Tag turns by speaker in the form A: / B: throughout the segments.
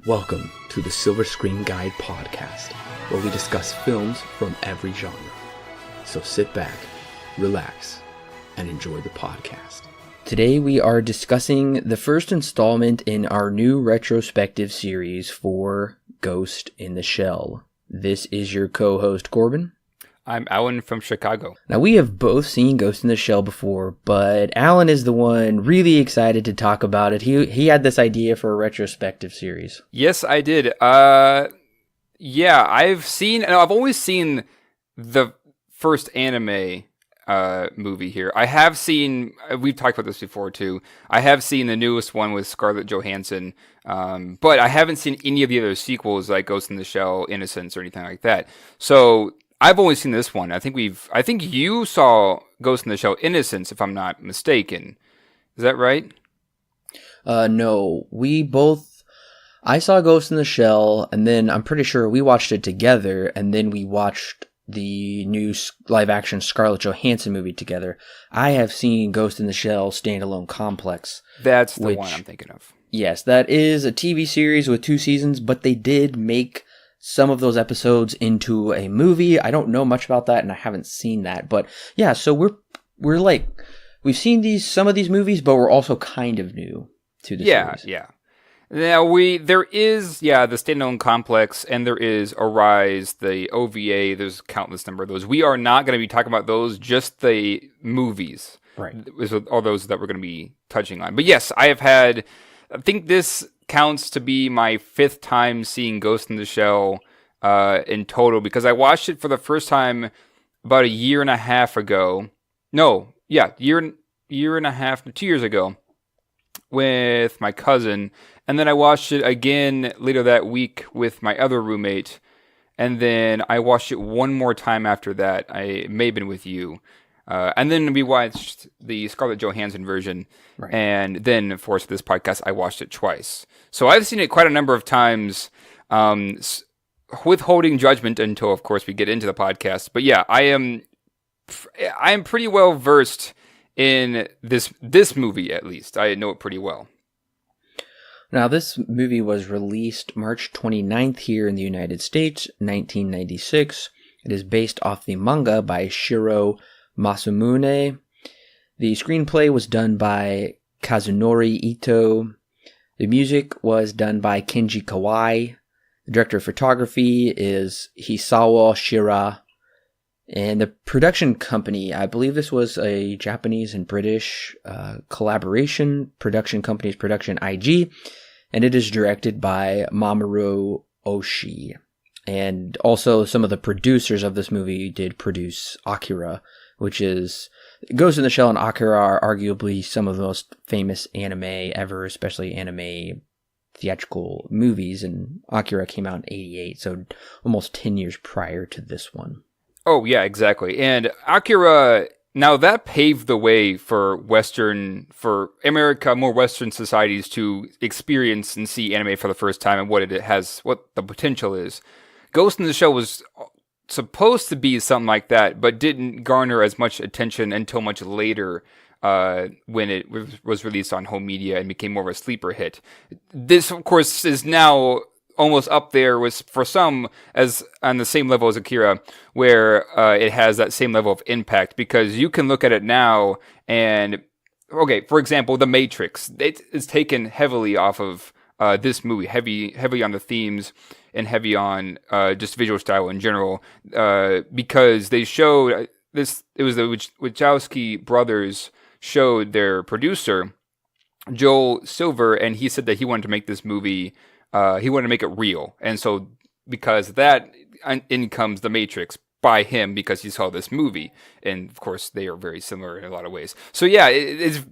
A: Welcome to the Silver Screen Guide podcast, where we discuss films from every genre. So sit back, relax, and enjoy the podcast. Today we are discussing the first installment in our new retrospective series for Ghost in the Shell. This is your co-host Corbin.
B: I'm Allen from Chicago.
A: Now, we have both seen Ghost in the Shell before, but Allen is the one really excited to talk about it. He had this idea for a retrospective series.
B: Yes, I did. I've always seen the first anime movie here. I have seen, we've talked about this before too, I have seen the newest one with Scarlett Johansson, but I haven't seen any of the other sequels like Ghost in the Shell, Innocence, or anything like that. So I've only seen this one. I think you saw Ghost in the Shell Innocence, if I'm not mistaken. Is that right?
A: No. I saw Ghost in the Shell, and then I'm pretty sure we watched it together, and then we watched the new live-action Scarlett Johansson movie together. I have seen Ghost in the Shell Standalone Complex.
B: That's the one I'm thinking of.
A: Yes, that is a TV series with 2 seasons, but they did make some of those episodes into a movie. I don't know much about that, and I haven't seen that. But yeah, so we're like, we've seen some of these movies, but we're also kind of new to the series.
B: Yeah. Now there is the Standalone Complex, and there is Arise, the OVA. There's a countless number of those. We are not going to be talking about those, just the movies.
A: Right.
B: All those that we're going to be touching on. But yes, I think this counts to be my 5th time seeing Ghost in the Shell in total, because I watched it for the first time about a year and a half ago. Year and a half, 2 years ago with my cousin. And then I watched it again later that week with my other roommate. And then I watched it one more time after that. It may have been with you. And then we watched the Scarlett Johansson version.
A: Right.
B: And then, of course, this podcast, I watched it twice. So I've seen it quite a number of times, withholding judgment until, of course, we get into the podcast. But yeah, I am pretty well versed in this movie, at least. I know it pretty well.
A: Now, this movie was released March 29th here in the United States, 1996. It is based off the manga by Shiro Masamune. The screenplay was done by Kazunori Ito. The music was done by Kenji Kawai. The director of photography is Hisawa Shira. And the production company, I believe this was a Japanese and British collaboration. Production company's Production IG. And it is directed by Mamoru Oshii. And also some of the producers of this movie did produce Akira, which is Ghost in the Shell and Akira are arguably some of the most famous anime ever, especially anime theatrical movies. And Akira came out in 1988, so almost 10 years prior to this one.
B: Oh, yeah, exactly. And Akira, now that paved the way for America, more Western societies to experience and see anime for the first time and what the potential is. Ghost in the Shell was supposed to be something like that, but didn't garner as much attention until much later when it was released on home media and became more of a sleeper hit. This, of course, is now almost up there for some as on the same level as Akira, where it has that same level of impact, because you can look at it now and, okay, for example, The Matrix, it's taken heavily off of this movie, heavy on the themes and heavy on just visual style in general, because they showed this. It was the Wachowski brothers showed their producer Joel Silver, and he said that he wanted to make this movie. He wanted to make it real, and so because of that, in comes The Matrix by him, because he saw this movie, and of course they are very similar in a lot of ways. So yeah,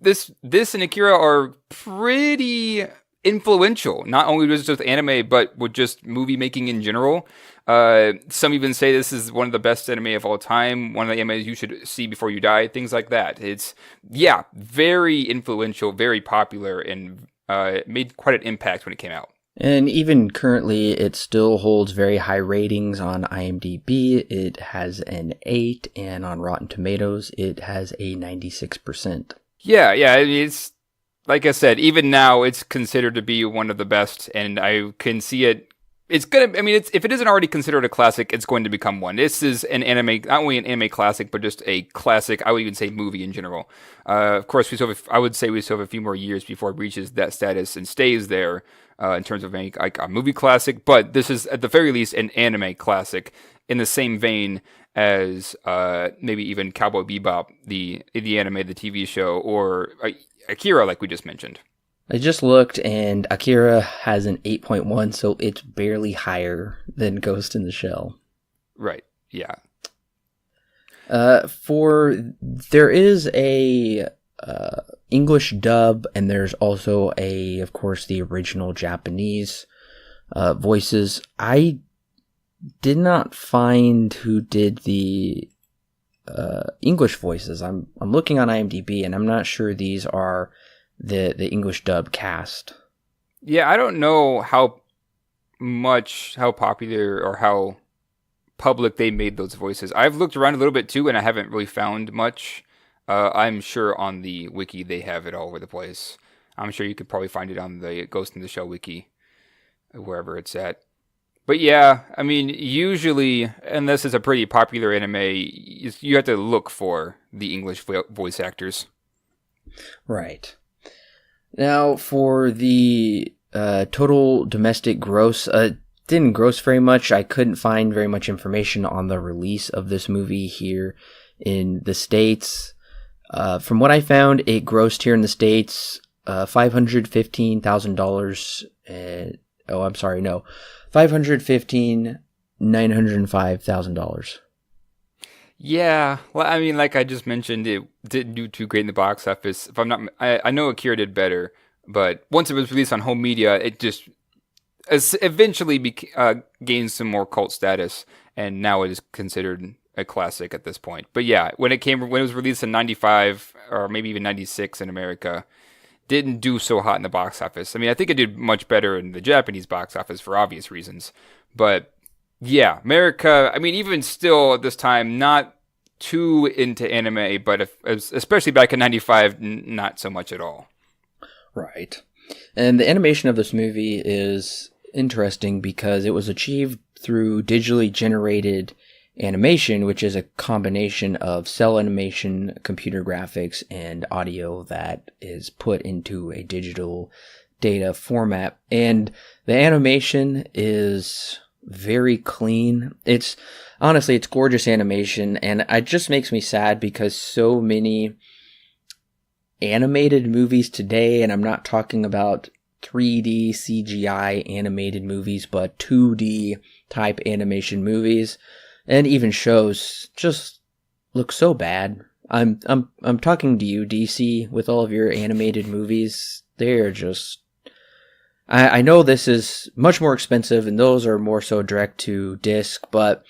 B: this and Akira are pretty influential, not only just anime, but with just movie making in general. Some even say this is one of the best anime of all time, one of the animes you should see before you die, things like that. It's, very influential, very popular, and made quite an impact when it came out.
A: And even currently, it still holds very high ratings on IMDb. It has an 8, and on Rotten Tomatoes, it has a 96%.
B: Yeah, I mean, like I said, even now it's considered to be one of the best, and I can see it. It's gonna. I mean, if it isn't already considered a classic, it's going to become one. This is an anime, not only an anime classic, but just a classic. I would even say movie in general. Of course, I would say we still have a few more years before it reaches that status and stays there in terms of like a movie classic. But this is at the very least an anime classic in the same vein as maybe even Cowboy Bebop, the anime, the TV show, or Akira, like we just mentioned.
A: I just looked, and Akira has an 8.1, so it's barely higher than Ghost in the Shell.
B: Right. Yeah.
A: There is a English dub, and there's also of course, the original Japanese voices. I did not find who did the English voices. I'm looking on IMDb, and I'm not sure these are the English dub cast.
B: Yeah, I don't know how popular or how public they made those voices. I've looked around a little bit too, and I haven't really found much. I'm sure on the wiki they have it all over the place. I'm sure you could probably find it on the Ghost in the Shell wiki, wherever it's at. But yeah, I mean, usually, and this is a pretty popular anime, you have to look for the English voice actors.
A: Right. Now, for the total domestic gross, didn't gross very much. I couldn't find very much information on the release of this movie here in the States. From what I found, it grossed here in the States $515,000. $515,905,000.
B: Yeah, well, I mean, like I just mentioned, it didn't do too great in the box office. If I'm not, I know Akira did better, but once it was released on home media, it just eventually gained some more cult status, and now it is considered a classic at this point. But yeah, when it was released in '95 or maybe even '96 in America, didn't do so hot in the box office. I mean, I think it did much better in the Japanese box office for obvious reasons, but. Yeah, America, I mean, even still at this time, not too into anime, but especially back in 95, not so much at all.
A: Right. And the animation of this movie is interesting because it was achieved through digitally generated animation, which is a combination of cell animation, computer graphics, and audio that is put into a digital data format. And the animation is very clean. It's gorgeous animation, and it just makes me sad because so many animated movies today, and I'm not talking about 3D CGI animated movies, but 2D type animation movies and even shows just look so bad. I'm talking to you, DC, with all of your animated movies. They're just I know this is much more expensive, and those are more so direct to disc, but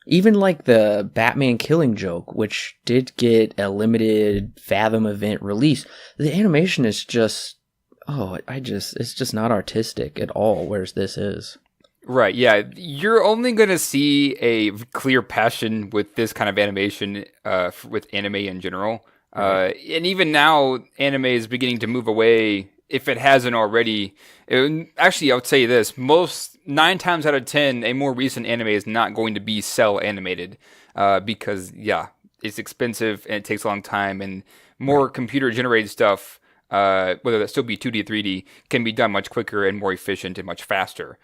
A: even like the Batman Killing Joke, which did get a limited Fathom event release, the animation is just, it's just not artistic at all, whereas this is.
B: Right, yeah. You're only going to see a clear passion with this kind of animation with anime in general. Right. And even now, anime is beginning to move away. If it hasn't already, actually, I would say this: 9 times out of 10, a more recent anime is not going to be cell animated, because it's expensive and it takes a long time, and more computer generated stuff, whether that still be 2D or 3D, can be done much quicker and more efficient and much faster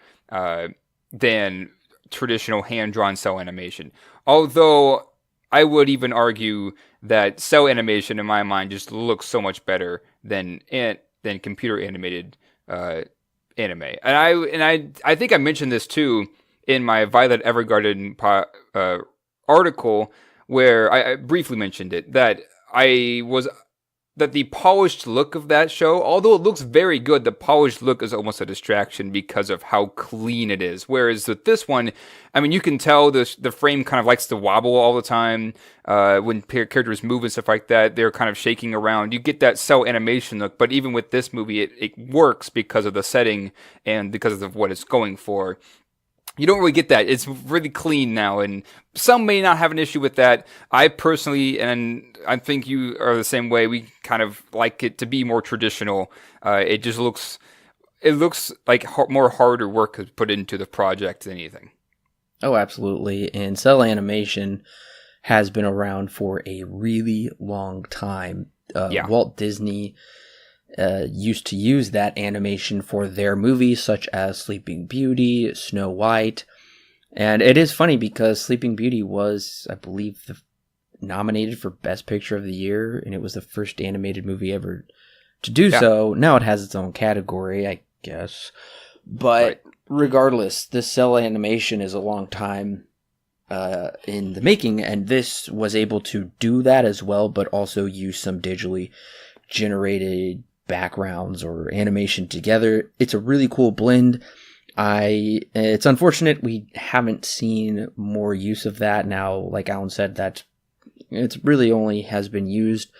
B: than traditional hand drawn cell animation. Although I would even argue that cell animation, in my mind, just looks so much better than computer animated anime. And I think I mentioned this too in my Violet Evergarden article, where I briefly mentioned it, that the polished look of that show, although it looks very good, the polished look is almost a distraction because of how clean it is. Whereas with this one, I mean, you can tell the frame kind of likes to wobble all the time. When characters move and stuff like that, they're kind of shaking around. You get that cell animation look, but even with this movie, it works because of the setting and because of what it's going for. You don't really get that. It's really clean now, and some may not have an issue with that. I personally, and I think you are the same way, we kind of like it to be more traditional. It just looks like more harder work is put into the project than anything.
A: Oh, absolutely. And cell animation has been around for a really long time. Walt Disney used to use that animation for their movies, such as Sleeping Beauty, Snow White. And it is funny because Sleeping Beauty was, I believe, nominated for Best Picture of the Year, and it was the first animated movie ever to do so. Now it has its own category, I guess. But regardless, this cell animation is a long time in the making, and this was able to do that as well, but also use some digitally generated backgrounds or animation together. It's a really cool blend. It's unfortunate we haven't seen more use of that now. Like Alan said, that it's really only has been used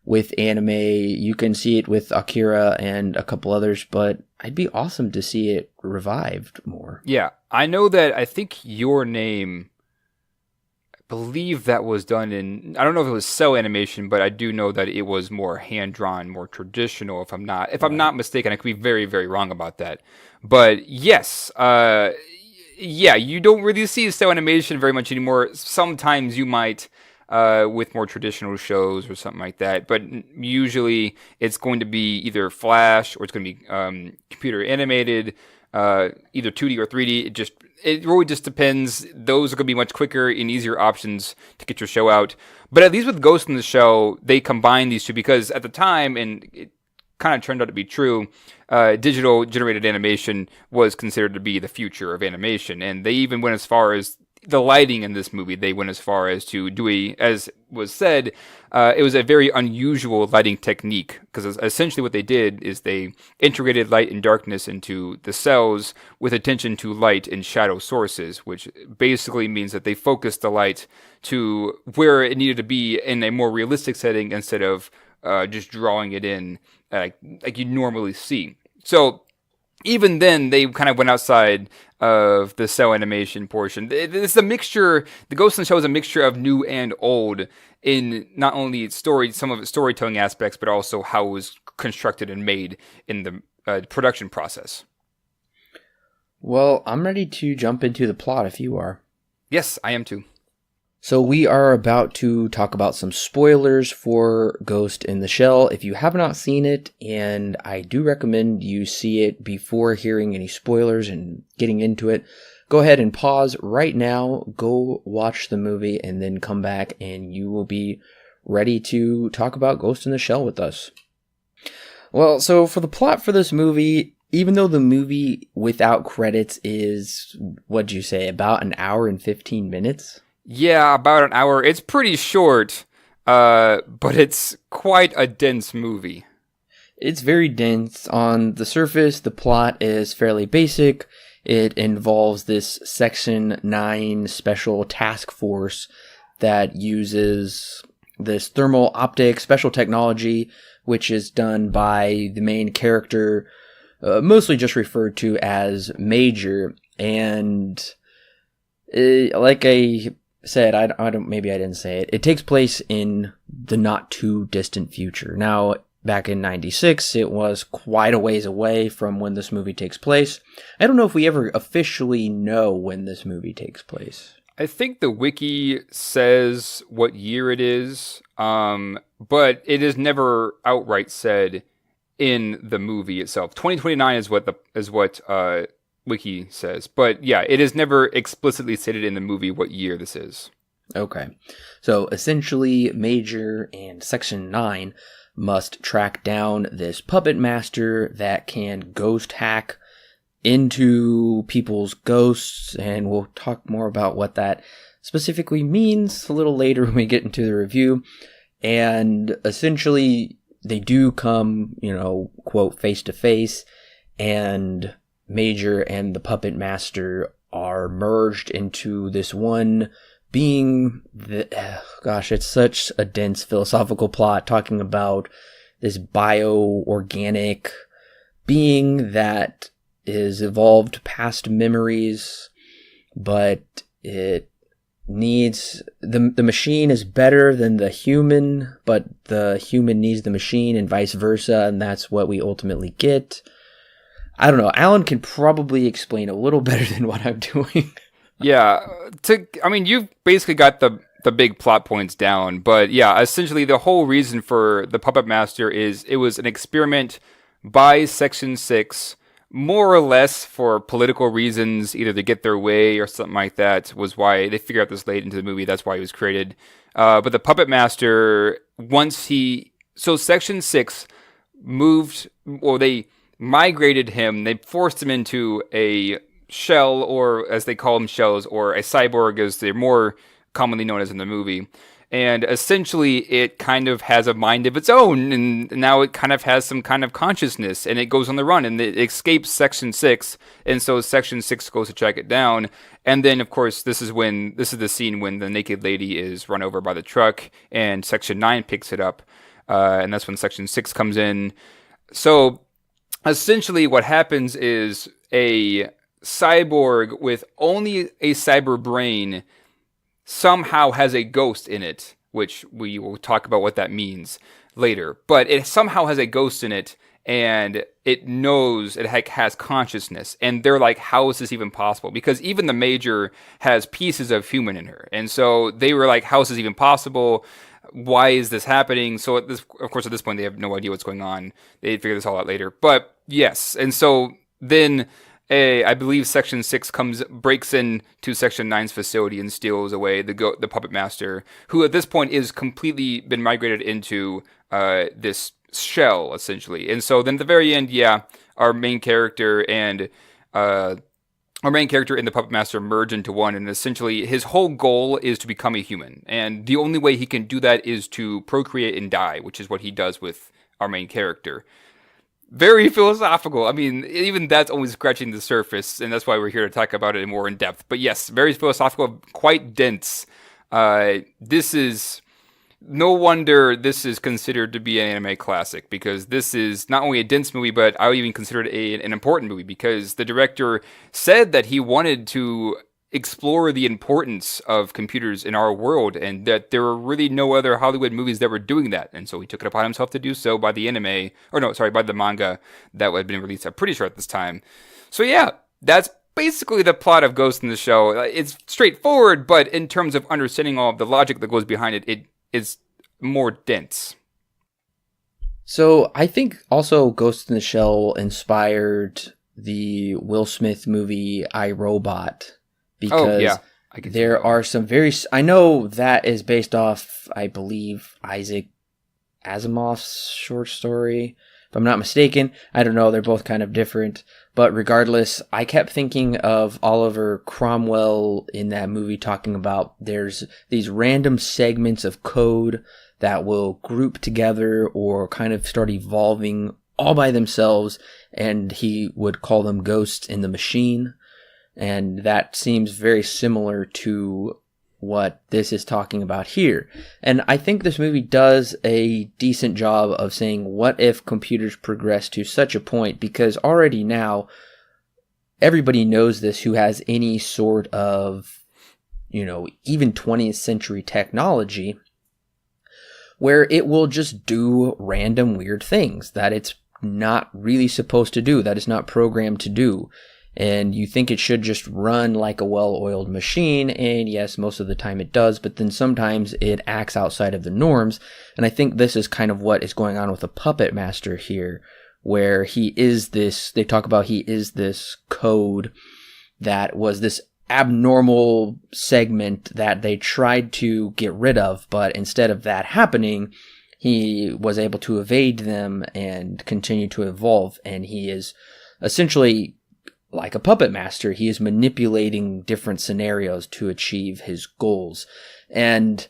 A: with anime. You can see it with Akira and a couple others, but it'd be awesome to see it revived more.
B: Yeah, I know that. I think Your Name, I believe that was done in, I don't know if it was cell animation, but I do know that it was more hand-drawn, more traditional, if I'm not mistaken. I could be very, very wrong about that. But yes, you don't really see cell animation very much anymore. Sometimes you might with more traditional shows or something like that, but usually it's going to be either Flash or it's going to be computer animated, either 2D or 3D. It really just depends. Those are going to be much quicker and easier options to get your show out. But at least with Ghost in the Shell, they combine these two because at the time, and it kind of turned out to be true, digital generated animation was considered to be the future of animation. And they even went as far as the lighting in this movie. They went as far as to do as was said, it was a very unusual lighting technique, because essentially what they did is they integrated light and darkness into the cells with attention to light and shadow sources, which basically means that they focused the light to where it needed to be in a more realistic setting instead of just drawing it in like you normally see. So even then, they kind of went outside of the cell animation portion. It's a mixture. The Ghost in the Shell is a mixture of new and old in not only some of its storytelling aspects, but also how it was constructed and made in the production process.
A: Well, I'm ready to jump into the plot if you are.
B: Yes, I am too.
A: So we are about to talk about some spoilers for Ghost in the Shell. If you have not seen it, and I do recommend you see it before hearing any spoilers and getting into it, go ahead and pause right now, go watch the movie, and then come back and you will be ready to talk about Ghost in the Shell with us. Well, so for the plot for this movie, even though the movie without credits is, what'd you say, about an hour and 15 minutes?
B: Yeah, about an hour. It's pretty short, but it's quite a dense movie.
A: It's very dense. On the surface, the plot is fairly basic. It involves this Section 9 special task force that uses this thermal optic special technology, which is done by the main character, mostly just referred to as Major. And like I said, maybe I didn't say it. It takes place in the not too distant future. Now, back in 96, it was quite a ways away from when this movie takes place. I don't know if we ever officially know when this movie takes place.
B: I think the wiki says what year it is, but it is never outright said in the movie itself. 2029 is what wiki says, but yeah, it is never explicitly stated in the movie what year this is.
A: Okay, so essentially Major and Section 9 must track down this puppet master that can ghost hack into people's ghosts, and we'll talk more about what that specifically means a little later when we get into the review. And essentially they do come, quote, face to face, and Major and the puppet master are merged into this one being. It's such a dense philosophical plot talking about this bioorganic being that is evolved past memories. but it needs the machine is better than the human, but the human needs the machine and vice versa, and that's what we ultimately get. I don't know. Alan can probably explain a little better than what I'm doing.
B: Yeah, you've basically got the big plot points down, but yeah, essentially the whole reason for the Puppet Master is it was an experiment by Section 6, more or less for political reasons, either to get their way or something like that, was why they figured out this late into the movie. That's why he was created. But the Puppet Master, so Section 6 they migrated him, they forced him into a shell, or as they call them, shells, or a cyborg as they're more commonly known as in the movie. And essentially, it kind of has a mind of its own, and now it kind of has some kind of consciousness, and it goes on the run, and it escapes Section 6, and so Section 6 goes to track it down. And then, of course, this is the scene when the naked lady is run over by the truck, and Section 9 picks it up, and that's when Section 6 comes in. So, essentially, what happens is a cyborg with only a cyber brain somehow has a ghost in it, which we will talk about what that means later. But it somehow has a ghost in it, and it knows it has consciousness. And they're like, how is this even possible? Because even the Major has pieces of human in her. And so they were like, how is this even possible? Why is this happening? So of course, at this point, they have no idea what's going on. They figure this all out later. But yes, and so then I believe Section 6 breaks into Section 9's facility and steals away the Puppet Master, who at this point is completely been migrated into this shell, essentially. And so then at the very end, our main character and the Puppet Master merge into one, and essentially his whole goal is to become a human. And the only way he can do that is to procreate and die, which is what he does with our main character. Very philosophical. I mean, even that's only scratching the surface, and that's why we're here to talk about it more in depth. But yes, very philosophical, quite dense. This is no wonder this is considered to be an anime classic, because this is not only a dense movie, but I would even consider it an important movie, because the director said that he wanted to explore the importance of computers in our world, and that there were really no other Hollywood movies that were doing that. And so he took it upon himself to do so by the manga that had been released, I'm pretty sure, at this time. So yeah, that's basically the plot of Ghost in the Shell. It's straightforward, but in terms of understanding all of the logic that goes behind it, it is more dense.
A: So I think also Ghost in the Shell inspired the Will Smith movie I, Robot, because there are some I know that is based off, I believe, Isaac Asimov's short story, if I'm not mistaken. I don't know, they're both kind of different, but regardless, I kept thinking of Oliver Cromwell in that movie, talking about there's these random segments of code that will group together or kind of start evolving all by themselves, and he would call them ghosts in the machine. And that seems very similar to what this is talking about here. And I think this movie does a decent job of saying, what if computers progress to such a point? Because already now, everybody knows this who has any sort of, even 20th century technology, where it will just do random weird things that it's not really supposed to do, that it's not programmed to do. And you think it should just run like a well-oiled machine, and yes, most of the time it does, but then sometimes it acts outside of the norms. And I think this is kind of what is going on with the Puppet Master here, where they talk about he is this code that was this abnormal segment that they tried to get rid of, but instead of that happening, he was able to evade them and continue to evolve, and he is essentially like a puppet master. He is manipulating different scenarios to achieve his goals. And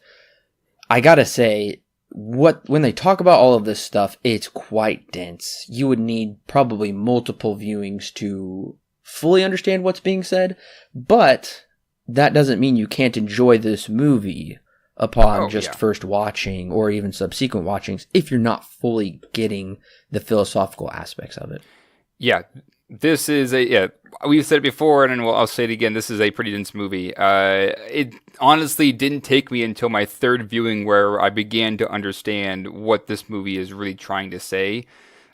A: I gotta say, when they talk about all of this stuff, it's quite dense. You would need probably multiple viewings to fully understand what's being said, but that doesn't mean you can't enjoy this movie upon first watching or even subsequent watchings if you're not fully getting the philosophical aspects of it.
B: Yeah, This is we've said it before, and I'll say it again. This is a pretty dense movie. It honestly didn't take me until my third viewing where I began to understand what this movie is really trying to say,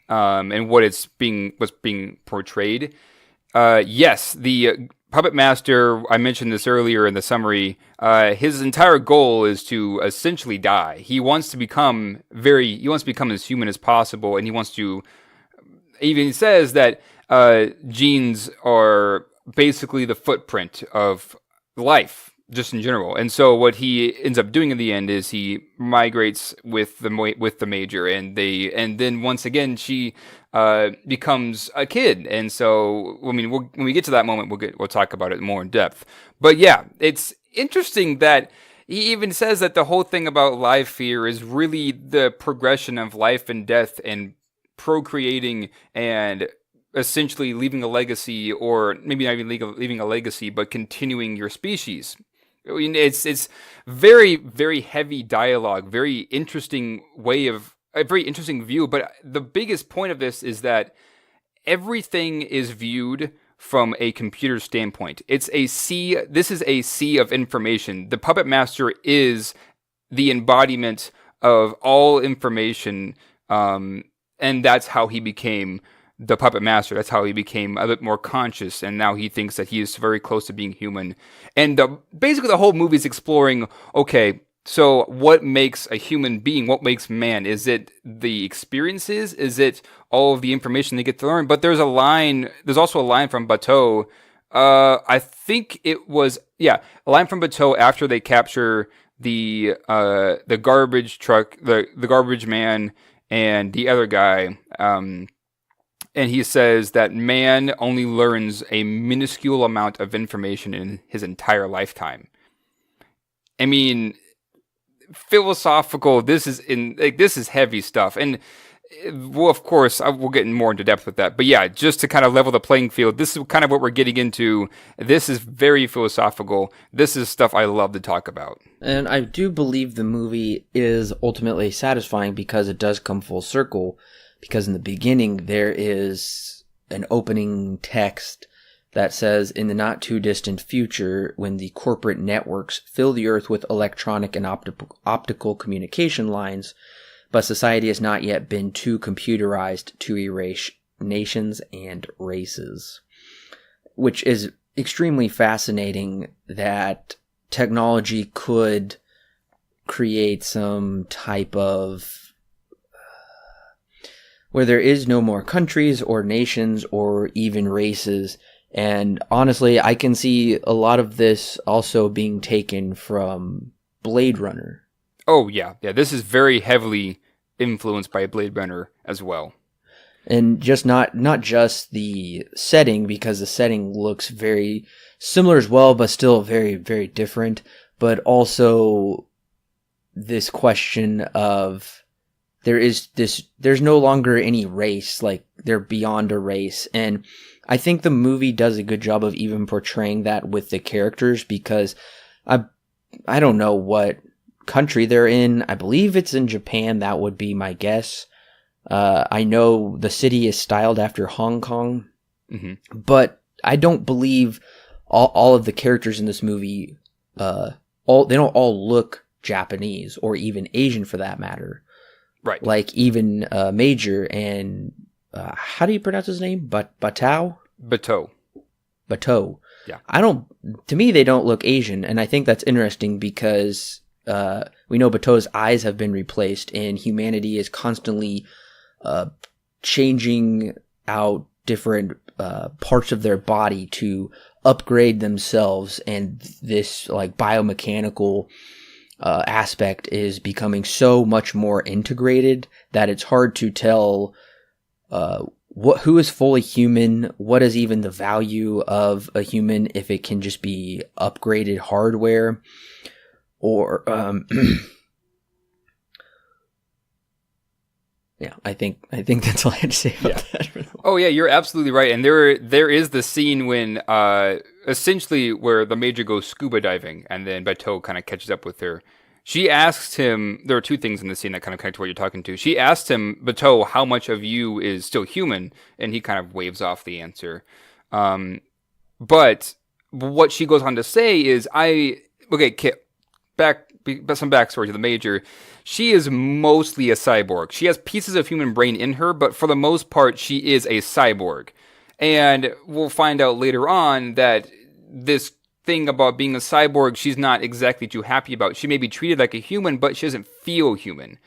B: and what's being portrayed. Yes, the Puppet Master, I mentioned this earlier in the summary, his entire goal is to essentially die. He wants to become as human as possible, and he wants to, even says that genes are basically the footprint of life, just in general. And so what he ends up doing in the end is he migrates with the Major, and then once again she becomes a kid. And so, I mean, when we get to that moment, we'll talk about it more in depth. But yeah, it's interesting that he even says that the whole thing about life here is really the progression of life and death and procreating and essentially leaving a legacy, or maybe not even leaving a legacy, but continuing your species. I mean, it's very, very heavy dialogue, very interesting a very interesting view. But the biggest point of this is that everything is viewed from a computer standpoint. This is a sea of information. The Puppet Master is the embodiment of all information, and that's how he became the Puppet Master. That's how he became a bit more conscious, and now he thinks that he is very close to being human. And basically the whole movie is exploring, okay, so what makes a human being? What makes man? Is it the experiences? Is it all of the information they get to learn? But there's also a line from Bateau. I think it was, a line from Bateau after they capture the garbage truck, the garbage man, and the other guy, and he says that man only learns a minuscule amount of information in his entire lifetime. I mean, philosophical. This is heavy stuff, and well, of course, we'll get more into depth with that. But yeah, just to kind of level the playing field, this is kind of what we're getting into. This is very philosophical. This is stuff I love to talk about.
A: And I do believe the movie is ultimately satisfying because it does come full circle. Because in the beginning, there is an opening text that says, in the not too distant future, when the corporate networks fill the earth with electronic and optical communication lines, but society has not yet been too computerized to erase nations and races. Which is extremely fascinating that technology could create some type of where there is no more countries or nations or even races. And honestly, I can see a lot of this also being taken from Blade Runner.
B: Oh, yeah. Yeah, this is very heavily influenced by Blade Runner as well.
A: And just not just the setting, because the setting looks very similar as well, but still very, very different. But also this question of there's no longer any race, like they're beyond a race. And I think the movie does a good job of even portraying that with the characters, because I don't know what country they're in. I believe it's in Japan. That would be my guess. I know the city is styled after Hong Kong, but I don't believe all of the characters in this movie, they don't all look Japanese or even Asian for that matter.
B: Right.
A: Like even Major and how do you pronounce his name? Bateau? Bateau.
B: Yeah.
A: To me, they don't look Asian. And I think that's interesting because we know Bateau's eyes have been replaced, and humanity is constantly changing out different parts of their body to upgrade themselves. And this like biomechanical aspect is becoming so much more integrated that it's hard to tell who is fully human, what is even the value of a human if it can just be upgraded hardware, or yeah, I think that's all I had to say about that.
B: Oh yeah, you're absolutely right. And there is the scene when essentially where the Major goes scuba diving, and then Bateau kind of catches up with her. She asks him, there are two things in the scene that kind of connect to what you're talking to. She asked him, Bateau, how much of you is still human? And he kind of waves off the answer. But what she goes on to say is, Kit, some backstory to the Major. She is mostly a cyborg. She has pieces of human brain in her, but for the most part, she is a cyborg. And we'll find out later on that this thing about being a cyborg, she's not exactly too happy about. She may be treated like a human, but she doesn't feel human.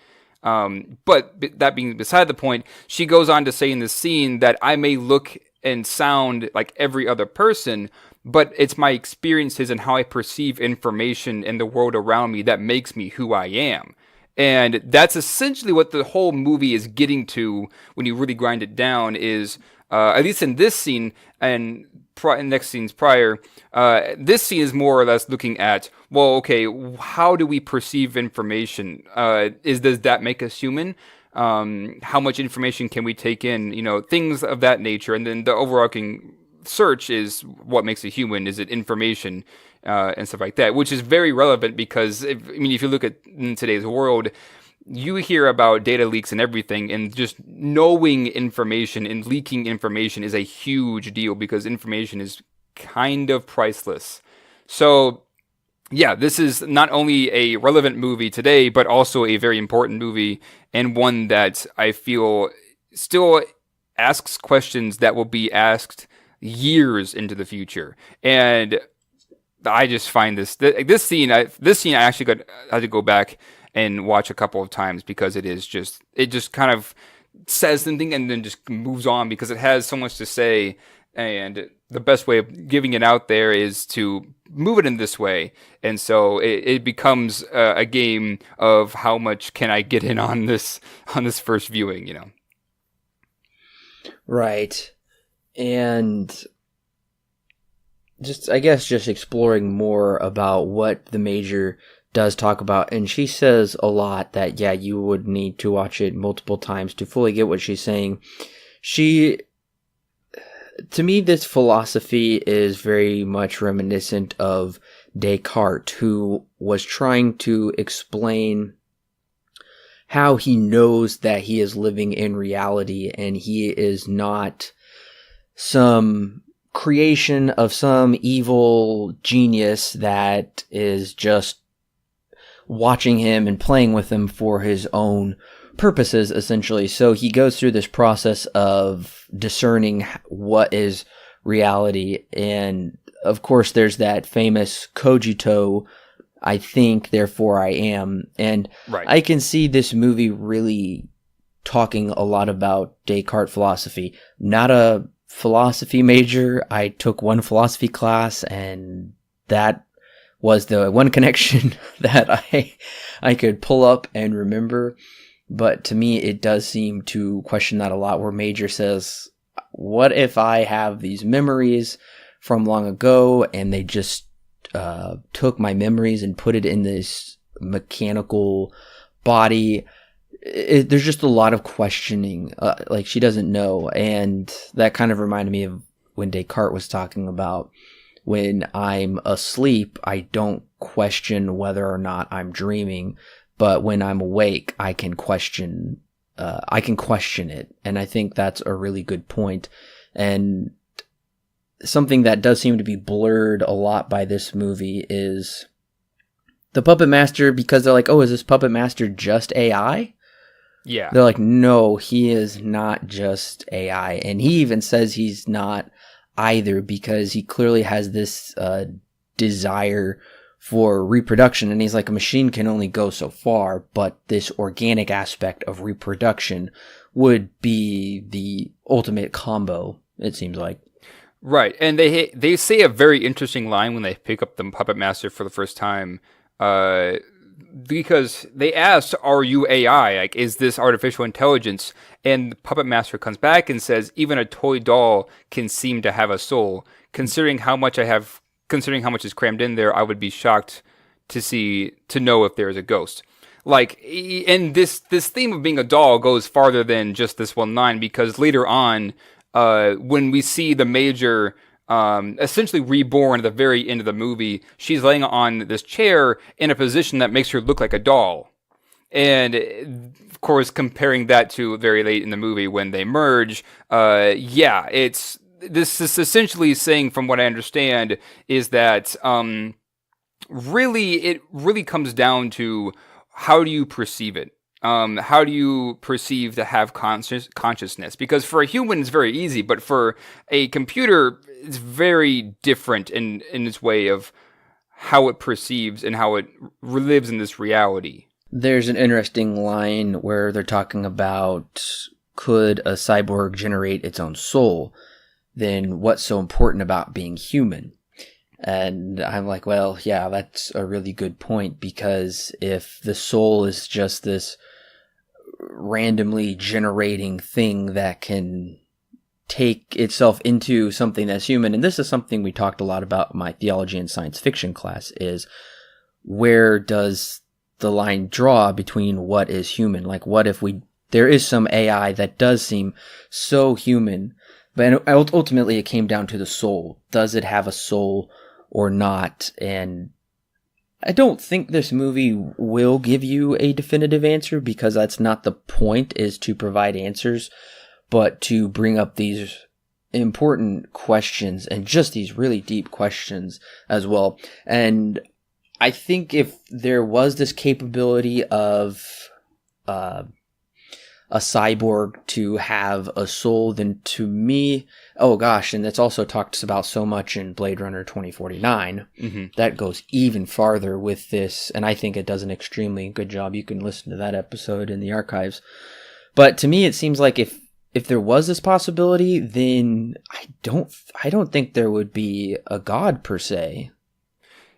B: But that being beside the point, she goes on to say in this scene that I may look and sound like every other person, but it's my experiences and how I perceive information in the world around me that makes me who I am. And that's essentially what the whole movie is getting to when you really grind it down is, at least in this scene and next scenes prior, this scene is more or less looking at, well, okay, how do we perceive information? Does that make us human? How much information can we take in? Things of that nature. And then the overarching search is what makes a human. Is it information and stuff like that? Which is very relevant because, if you look at in today's world, you hear about data leaks and everything, and just knowing information and leaking information is a huge deal because information is kind of priceless. So, yeah, this is not only a relevant movie today, but also a very important movie and one that I feel still asks questions that will be asked years into the future. And I just find this scene I actually had to go back and watch a couple of times because it just kind of says something and then just moves on because it has so much to say. And the best way of giving it out there is to move it in this way. And so it becomes a game of how much can I get in on this first viewing,
A: Right. And I guess just exploring more about what the Major does talk about, and she says a lot that, yeah, you would need to watch it multiple times to fully get what she's saying. To me, this philosophy is very much reminiscent of Descartes, who was trying to explain how he knows that he is living in reality and he is not some creation of some evil genius that is just watching him and playing with him for his own purposes, essentially. So he goes through this process of discerning what is reality. And of course, there's that famous cogito, I think, therefore I am. And
B: right.
A: I can see this movie really talking a lot about Descartes philosophy. Not a philosophy major. I took one philosophy class, and that was the one connection that I could pull up and remember. But to me, it does seem to question that a lot, where Major says, what if I have these memories from long ago and they just took my memories and put it in this mechanical body? There's just a lot of questioning, like she doesn't know. And that kind of reminded me of when Descartes was talking about, when I'm asleep, I don't question whether or not I'm dreaming, but when I'm awake, I can question it. And I think that's a really good point. And something that does seem to be blurred a lot by this movie is the puppet master, because they're like, oh, is this puppet master just AI?
B: Yeah.
A: They're like, no, he is not just AI. And he even says he's not either, because he clearly has this desire for reproduction. And he's like, a machine can only go so far, but this organic aspect of reproduction would be the ultimate combo, it seems like.
B: Right. And they say a very interesting line when they pick up the puppet master for the first time, because they asked, are you AI? Like, is this artificial intelligence? And the puppet master comes back and says, even a toy doll can seem to have a soul. Considering how much is crammed in there, I would be shocked to know if there is a ghost. Like, and this theme of being a doll goes farther than just this one line, because later on, when we see the Major essentially reborn at the very end of the movie. She's laying on this chair in a position that makes her look like a doll. And of course, comparing that to very late in the movie when they merge, this is essentially saying, from what I understand, is that it really comes down to how do you perceive it. How do you perceive to have consciousness? Because for a human, it's very easy, but for a computer, it's very different in its way of how it perceives and how it lives in this reality.
A: There's an interesting line where they're talking about, could a cyborg generate its own soul? Then what's so important about being human? And I'm like, well, yeah, that's a really good point, because if the soul is just this randomly generating thing that can take itself into something that's human, and this is something we talked a lot about in my theology and science fiction class, is where does the line draw between what is human? Like, what if there is some AI that does seem so human, but ultimately it came down to the soul. Does it have a soul or not? And I don't think this movie will give you a definitive answer, because that's not the point, is to provide answers, but to bring up these important questions, and just these really deep questions as well. And I think if there was this capability of a cyborg to have a soul, then to me, oh gosh, and it's also talked about so much in Blade Runner 2049, that goes even farther with this, and I think it does an extremely good job. You can listen to that episode in the archives. But to me, it seems like if there was this possibility, then I don't think there would be a god per se.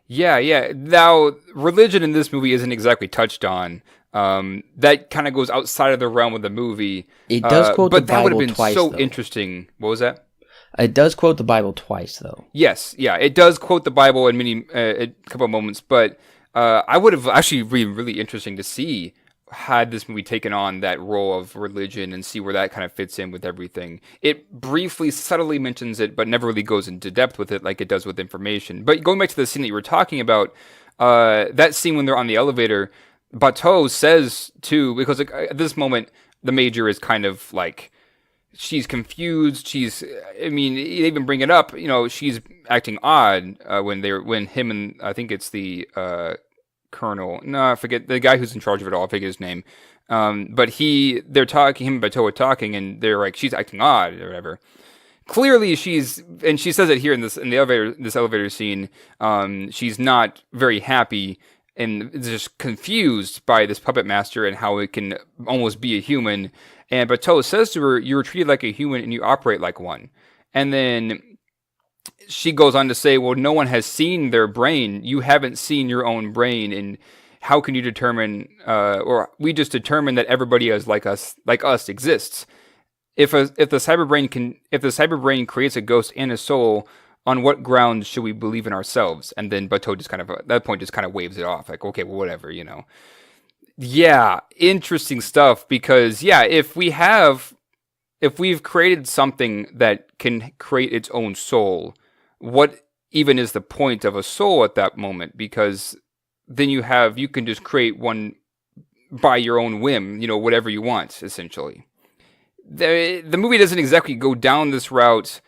B: Yeah. Now, religion in this movie isn't exactly touched on. That kind of goes outside of the realm of the movie.
A: It does quote the Bible twice,
B: but that would have been so
A: though.
B: Interesting. What was that?
A: It does quote the Bible twice, though.
B: Yes, yeah, it does quote the Bible in a couple of moments. But I would have actually been really interesting to see had this movie taken on that role of religion and see where that kind of fits in with everything. It briefly, subtly mentions it, but never really goes into depth with it like it does with information. But going back to the scene that you were talking about, that scene when they're on the elevator, Bateau says too, because at this moment the Major is kind of like, she's confused. They even bring it up. She's acting odd when him and I think it's the Colonel. No, I forget the guy who's in charge of it all. I forget his name. But they're talking. Him and Bateau are talking, and they're like, she's acting odd or whatever. Clearly, she says it here in this elevator scene. She's not very happy and just confused by this puppet master and how it can almost be a human. And Bateau says to her, "You're treated like a human and you operate like one." And then she goes on to say, "Well, no one has seen their brain. You haven't seen your own brain, and how can you determine? Or we just determine that everybody is like us exists. If the cyber brain creates a ghost and a soul, on what grounds should we believe in ourselves?" And then Bateau just kind of at that point just kind of waves it off, like, okay, well, whatever, Yeah, interesting stuff, because if we've created something that can create its own soul, what even is the point of a soul at that moment? Because then you can just create one by your own whim, whatever you want, essentially. The movie doesn't exactly go down this route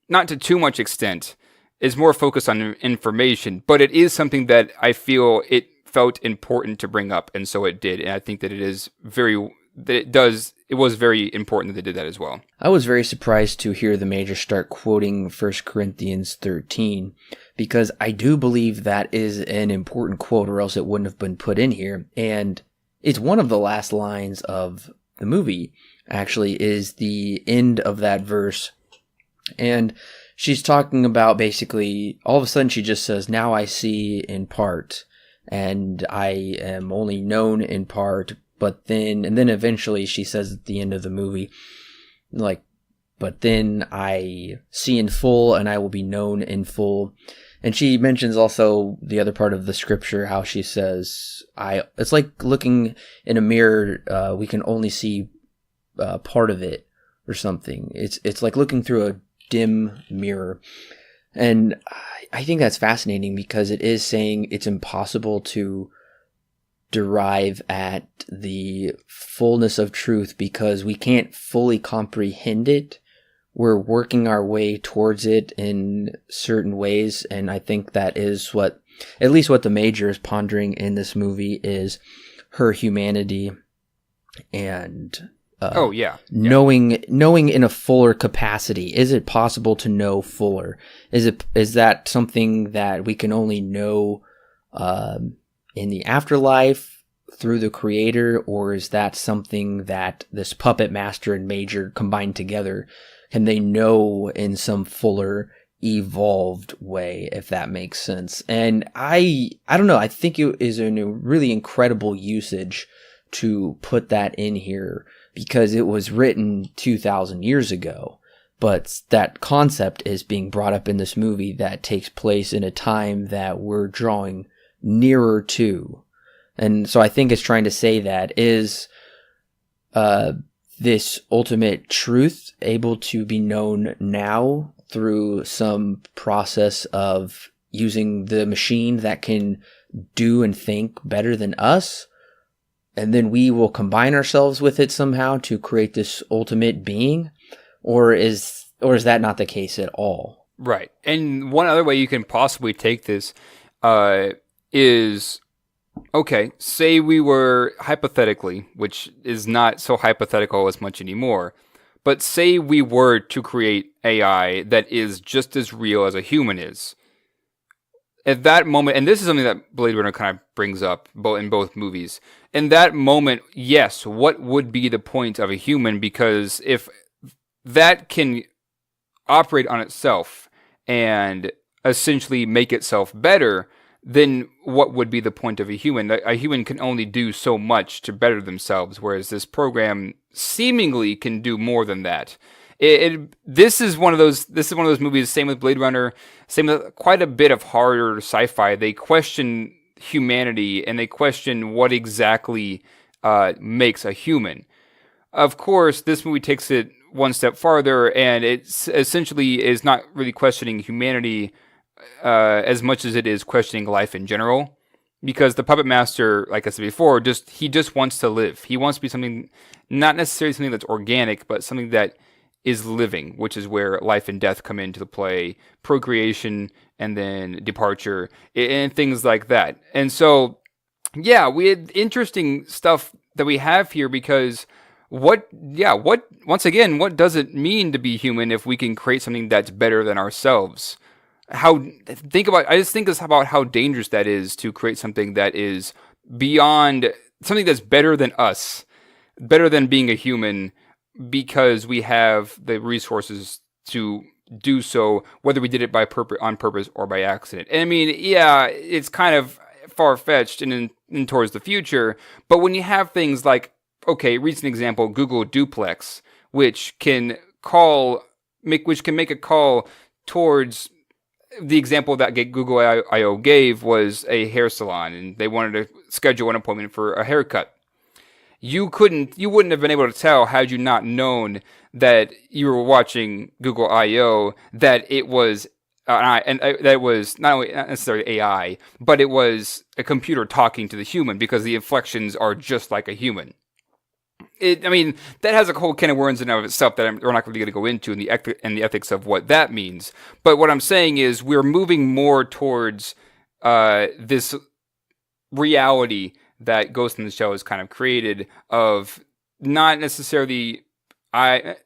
B: not to too much extent. It's more focused on information, but it is something that I feel it felt important to bring up, and so it did. And I think that it was very important that they did that as well.
A: I was very surprised to hear the Major start quoting 1 Corinthians 13, because I do believe that is an important quote, or else it wouldn't have been put in here. And it's one of the last lines of the movie, actually, is the end of that verse. And she's talking about, basically, all of a sudden she just says, "Now I see in part, and I am only known in part," and then eventually she says at the end of the movie, like, "But then I see in full, and I will be known in full." And she mentions also the other part of the scripture, how she says, it's like looking in a mirror, we can only see part of it, or something. It's like looking through a dim mirror. And I think that's fascinating because it is saying it's impossible to derive at the fullness of truth because we can't fully comprehend it. We're working our way towards it in certain ways. And I think that is what, at least what the Major is pondering in this movie, is her humanity and knowing in a fuller capacity. Is it possible to know fuller? Is that something that we can only know in the afterlife through the Creator, or is that something that this puppet master and Major combined together? Can they know in some fuller, evolved way, if that makes sense? And I don't know. I think it is a really incredible usage to put that in here, because it was written 2,000 years ago, but that concept is being brought up in this movie that takes place in a time that we're drawing nearer to. And so I think it's trying to say that is this ultimate truth able to be known now through some process of using the machine that can do and think better than us, and then we will combine ourselves with it somehow to create this ultimate being? Or is that not the case at all?
B: Right. And one other way you can possibly take this is, okay, say we were hypothetically, which is not so hypothetical as much anymore, but say we were to create AI that is just as real as a human is. At that moment, and this is something that Blade Runner kind of brings up in both movies, in that moment, yes, what would be the point of a human? Because if that can operate on itself and essentially make itself better, then what would be the point of a human? A human can only do so much to better themselves, whereas this program seemingly can do more than that. This is one of those movies. Same with Blade Runner. Same with quite a bit of horror sci-fi. They question humanity and they question what exactly makes a human. Of course, this movie takes it one step farther, and it essentially is not really questioning humanity as much as it is questioning life in general. Because the puppet master, like I said before, he just wants to live. He wants to be something, not necessarily something that's organic, but something that is living, which is where life and death come into play, procreation and then departure, and things like that. And so, yeah, we had interesting stuff that we have here, because once again, what does it mean to be human if we can create something that's better than ourselves? I just think about how dangerous that is, to create something that is beyond, something that's better than us, better than being a human, because we have the resources to do so, whether we did it on purpose or by accident. And I mean, yeah, it's kind of far-fetched and in towards the future, but when you have things like, okay, recent example, Google Duplex, which can make a call towards, the example that Google I/O gave was a hair salon, and they wanted to schedule an appointment for a haircut. You wouldn't have been able to tell, had you not known that you were watching Google I/O, that it was that it was not necessarily AI, but it was a computer talking to the human, because the inflections are just like a human. That has a whole can of worms in and of itself that we're not really going to go into, in the ethics of what that means. But what I'm saying is, we're moving more towards this reality that Ghost in the Shell has kind of created, of not necessarily that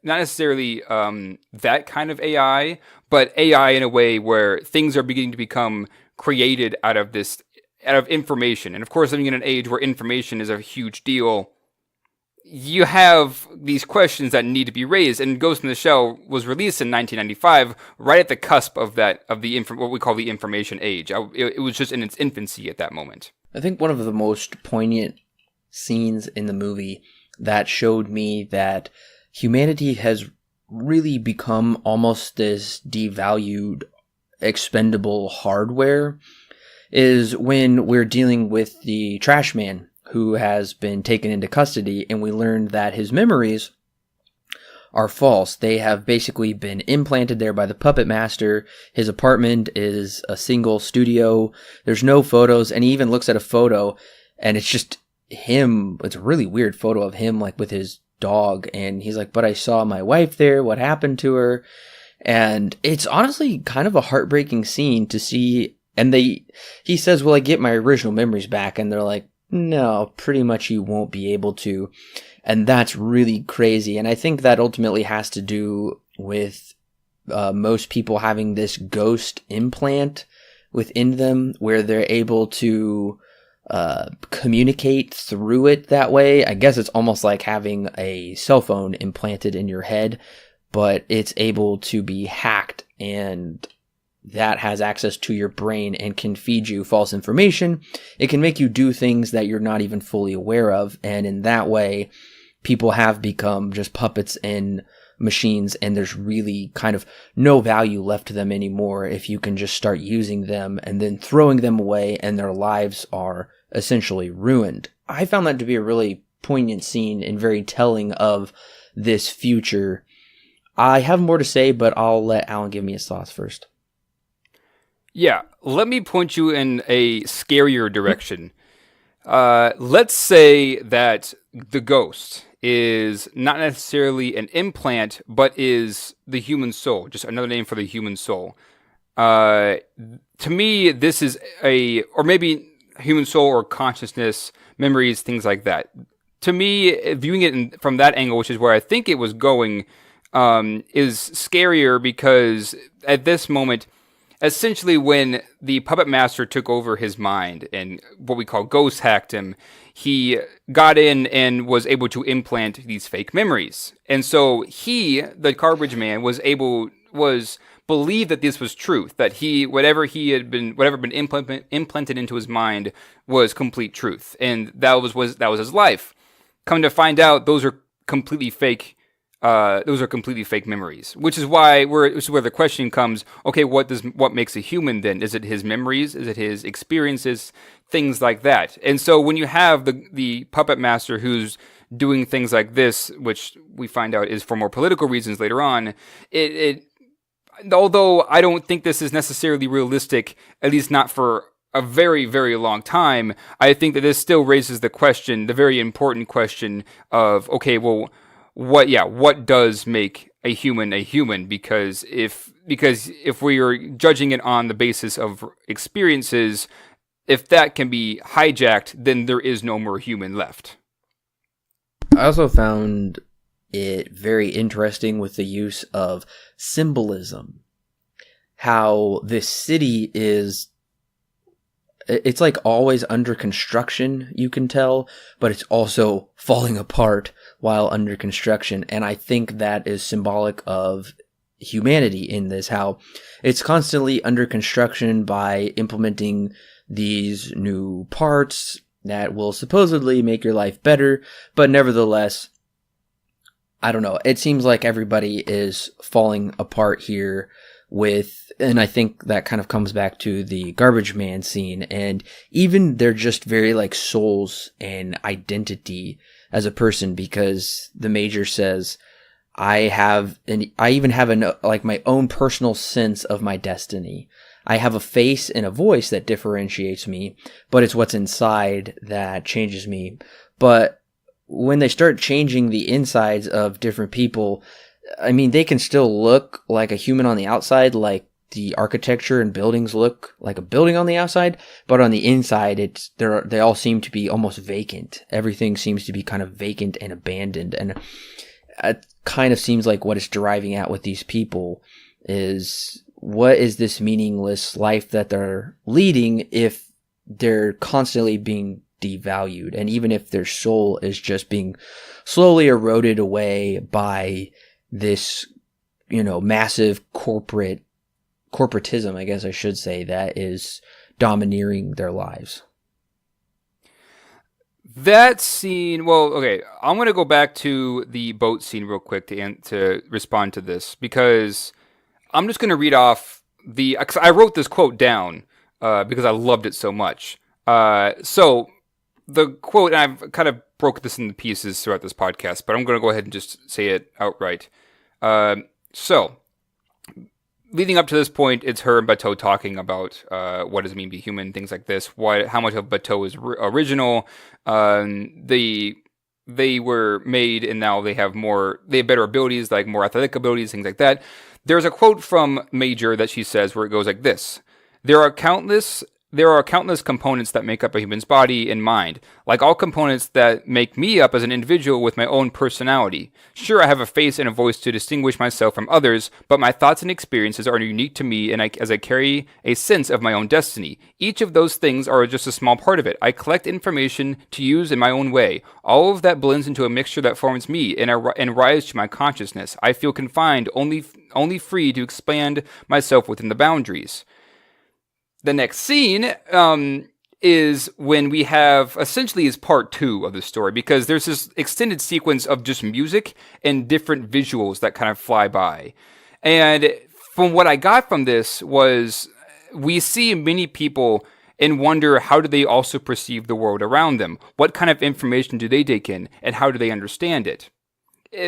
B: kind of AI, but AI in a way where things are beginning to become created out of information. And of course, living in an age where information is a huge deal, you have these questions that need to be raised. And Ghost in the Shell was released in 1995, right at the cusp of what we call the information age. It was just in its infancy at that moment.
A: I think one of the most poignant scenes in the movie that showed me that humanity has really become almost this devalued, expendable hardware is when we're dealing with the trash man who has been taken into custody, and we learned that his memories are false. They have basically been implanted there by the puppet master. His apartment is a single studio. There's no photos, and he even looks at a photo, and it's just him. It's a really weird photo of him, like with his dog, and he's like, but I saw my wife there. What happened to her? And it's honestly kind of a heartbreaking scene to see. And he says, will I get my original memories back? And they're like, no, pretty much you won't be able to. And that's really crazy. And I think that ultimately has to do with most people having this ghost implant within them where they're able to communicate through it that way. I guess it's almost like having a cell phone implanted in your head, but it's able to be hacked, and that has access to your brain and can feed you false information. It can make you do things that you're not even fully aware of. And in that way, people have become just puppets in machines, and there's really kind of no value left to them anymore if you can just start using them and then throwing them away, and their lives are essentially ruined. I found that to be a really poignant scene and very telling of this future. I have more to say, but I'll let Alan give me his thoughts first.
B: Yeah, let me point you in a scarier direction. Let's say that the ghost is not necessarily an implant, but is the human soul, just another name for the human soul. To me, this is or maybe human soul or consciousness, memories, things like that. To me, viewing it from that angle, which is where I think it was going, is scarier because at this moment, essentially, when the puppet master took over his mind and what we call ghost hacked him, he got in and was able to implant these fake memories. And so he, the Carbridge man, believed that this was truth, that whatever been implanted into his mind was complete truth, and that was his life. Come to find out, those are completely fake. Those are completely fake memories, which is where the question comes. Okay, what makes a human then? Is it his memories? Is it his experiences? Things like that. And so when you have the puppet master who's doing things like this, which we find out is for more political reasons later on, although I don't think this is necessarily realistic, at least not for a very, very long time, I think that this still raises the very important question of, okay, well, what does make a human a human? Because if we are judging it on the basis of experiences, if that can be hijacked, then there is no more human left.
A: I also found it very interesting with the use of symbolism. How this city it's like always under construction, you can tell, but it's also falling apart while under construction. And I think that is symbolic of humanity in this, how it's constantly under construction by implementing these new parts that will supposedly make your life better, but nevertheless, I don't know, it seems like everybody is falling apart here and I think that kind of comes back to the garbage man scene, and even they're just very like souls and identity as a person, because the major says, I even have my own personal sense of my destiny. I have a face and a voice that differentiates me, but it's what's inside that changes me. But when they start changing the insides of different people, I mean, they can still look like a human on the outside, like the architecture and buildings look like a building on the outside, but on the inside, they all seem to be almost vacant. Everything seems to be kind of vacant and abandoned, and it kind of seems like what it's deriving at with these people is, what is this meaningless life that they're leading if they're constantly being devalued, and even if their soul is just being slowly eroded away by this, massive corporatism, I guess I should say, that is domineering their lives.
B: That scene, well, okay, I'm going to go back to the boat scene real quick to respond to this, because I'm just going to read off because I wrote this quote down because I loved it so much. So the quote, and I've kind of broke this into pieces throughout this podcast, but I'm going to go ahead and just say it outright. So, leading up to this point, it's her and Bateau talking about what does it mean to be human, things like this. How much of Bateau is original. They were made, and now they have better abilities, like more athletic abilities, things like that. There's a quote from Major that she says where it goes like this: There are countless components that make up a human's body and mind, like all components that make me up as an individual with my own personality. Sure, I have a face and a voice to distinguish myself from others, but my thoughts and experiences are unique to me, and as I carry a sense of my own destiny. Each of those things are just a small part of it. I collect information to use in my own way. All of that blends into a mixture that forms me and rise to my consciousness. I feel confined, only free to expand myself within the boundaries. The next scene is when we have essentially is part 2 of the story, because there's this extended sequence of just music and different visuals that kind of fly by. And from what I got from this was we see many people and wonder, how do they also perceive the world around them? What kind of information do they take in, and how do they understand it?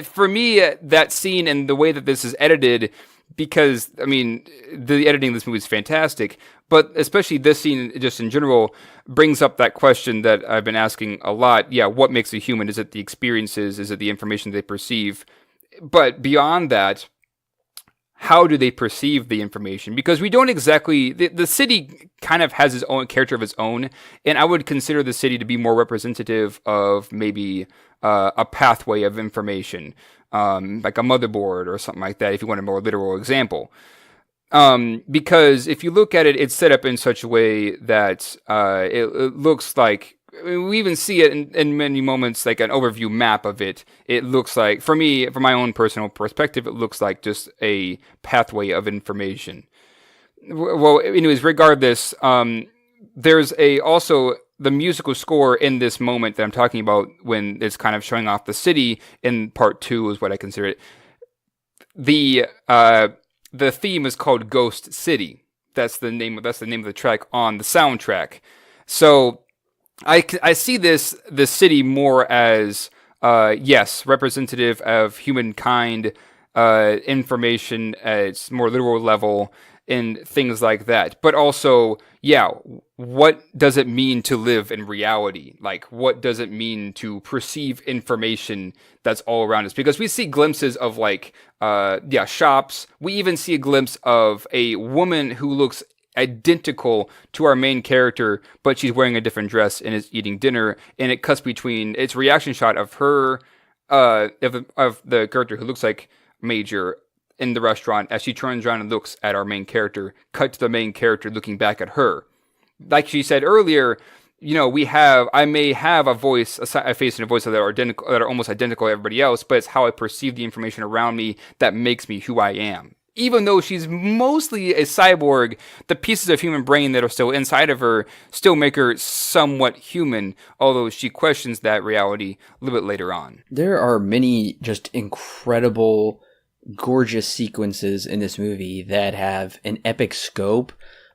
B: For me, that scene and the way that this is edited, because, I mean, the editing of this movie is fantastic, but especially this scene, just in general, brings up that question that I've been asking a lot. Yeah, what makes a human? Is it the experiences? Is it the information they perceive? But beyond that, how do they perceive the information? Because we don't exactly... The city kind of has its own character of its own, and I would consider the city to be more representative of maybe a pathway of information, like a motherboard or something like that, if you want a more literal example. Because if you look at it, it's set up in such a way that it looks like, we even see it in many moments, like an overview map of it. It looks like, for me, from my own personal perspective, it looks like just a pathway of information. Well, anyways, regardless, there's also the musical score in this moment that I'm talking about, when it's kind of showing off the city in part 2 is what I consider it. The theme is called Ghost City. That's the name of the track on the soundtrack. So I see this city more as yes, representative of humankind, information at its more literal level, and things like that. But also, yeah, what does it mean to live in reality? Like, what does it mean to perceive information that's all around us? Because we see glimpses of, like, shops. We even see a glimpse of a woman who looks identical to our main character, but she's wearing a different dress and is eating dinner. And it cuts between its reaction shot of her, of the character who looks like Major in the restaurant as she turns around and looks at our main character, cut to the main character looking back at her. Like she said earlier, you know, I may have a voice, a face and a voice that are identical, that are almost identical to everybody else, but it's how I perceive the information around me that makes me who I am. Even though she's mostly a cyborg, the pieces of human brain that are still inside of her still make her somewhat human, although she questions that reality a little bit later on.
A: There are many just incredible, gorgeous sequences in this movie that have an epic scope,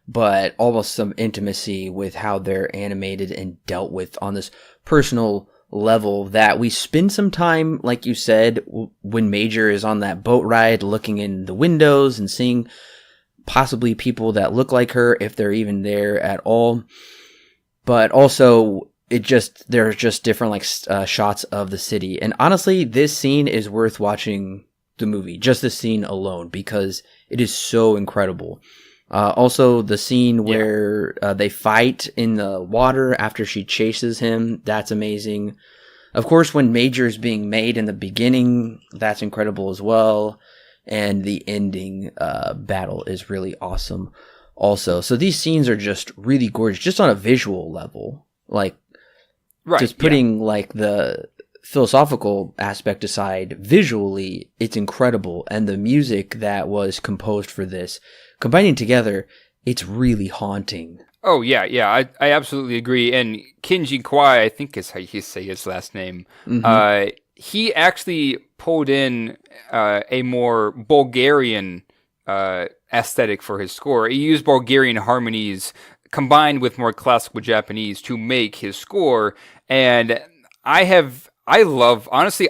A: but almost some intimacy with how they're animated and dealt with on this personal level, that we spend some time, like you said, when Major is on that boat ride looking in the windows and seeing possibly people that look like her, if they're even there at all. But also, there's just different shots of the city. And honestly, this scene is worth watching the movie, just the scene alone, because it is so incredible. Also, the scene where they fight in the water after she chases him, that's amazing. Of course, when Major is being made in the beginning, that's incredible as well. And the ending battle is really awesome also. So these scenes are just really gorgeous, just on a visual level. Like, just putting like the philosophical aspect aside, visually, it's incredible. And the music that was composed for this, combining together, it's really haunting.
B: Oh, yeah, I absolutely agree. And Kinji Kwai, I think is how you say his last name, he actually pulled in a more Bulgarian aesthetic for his score. He used Bulgarian harmonies combined with more classical Japanese to make his score. And I love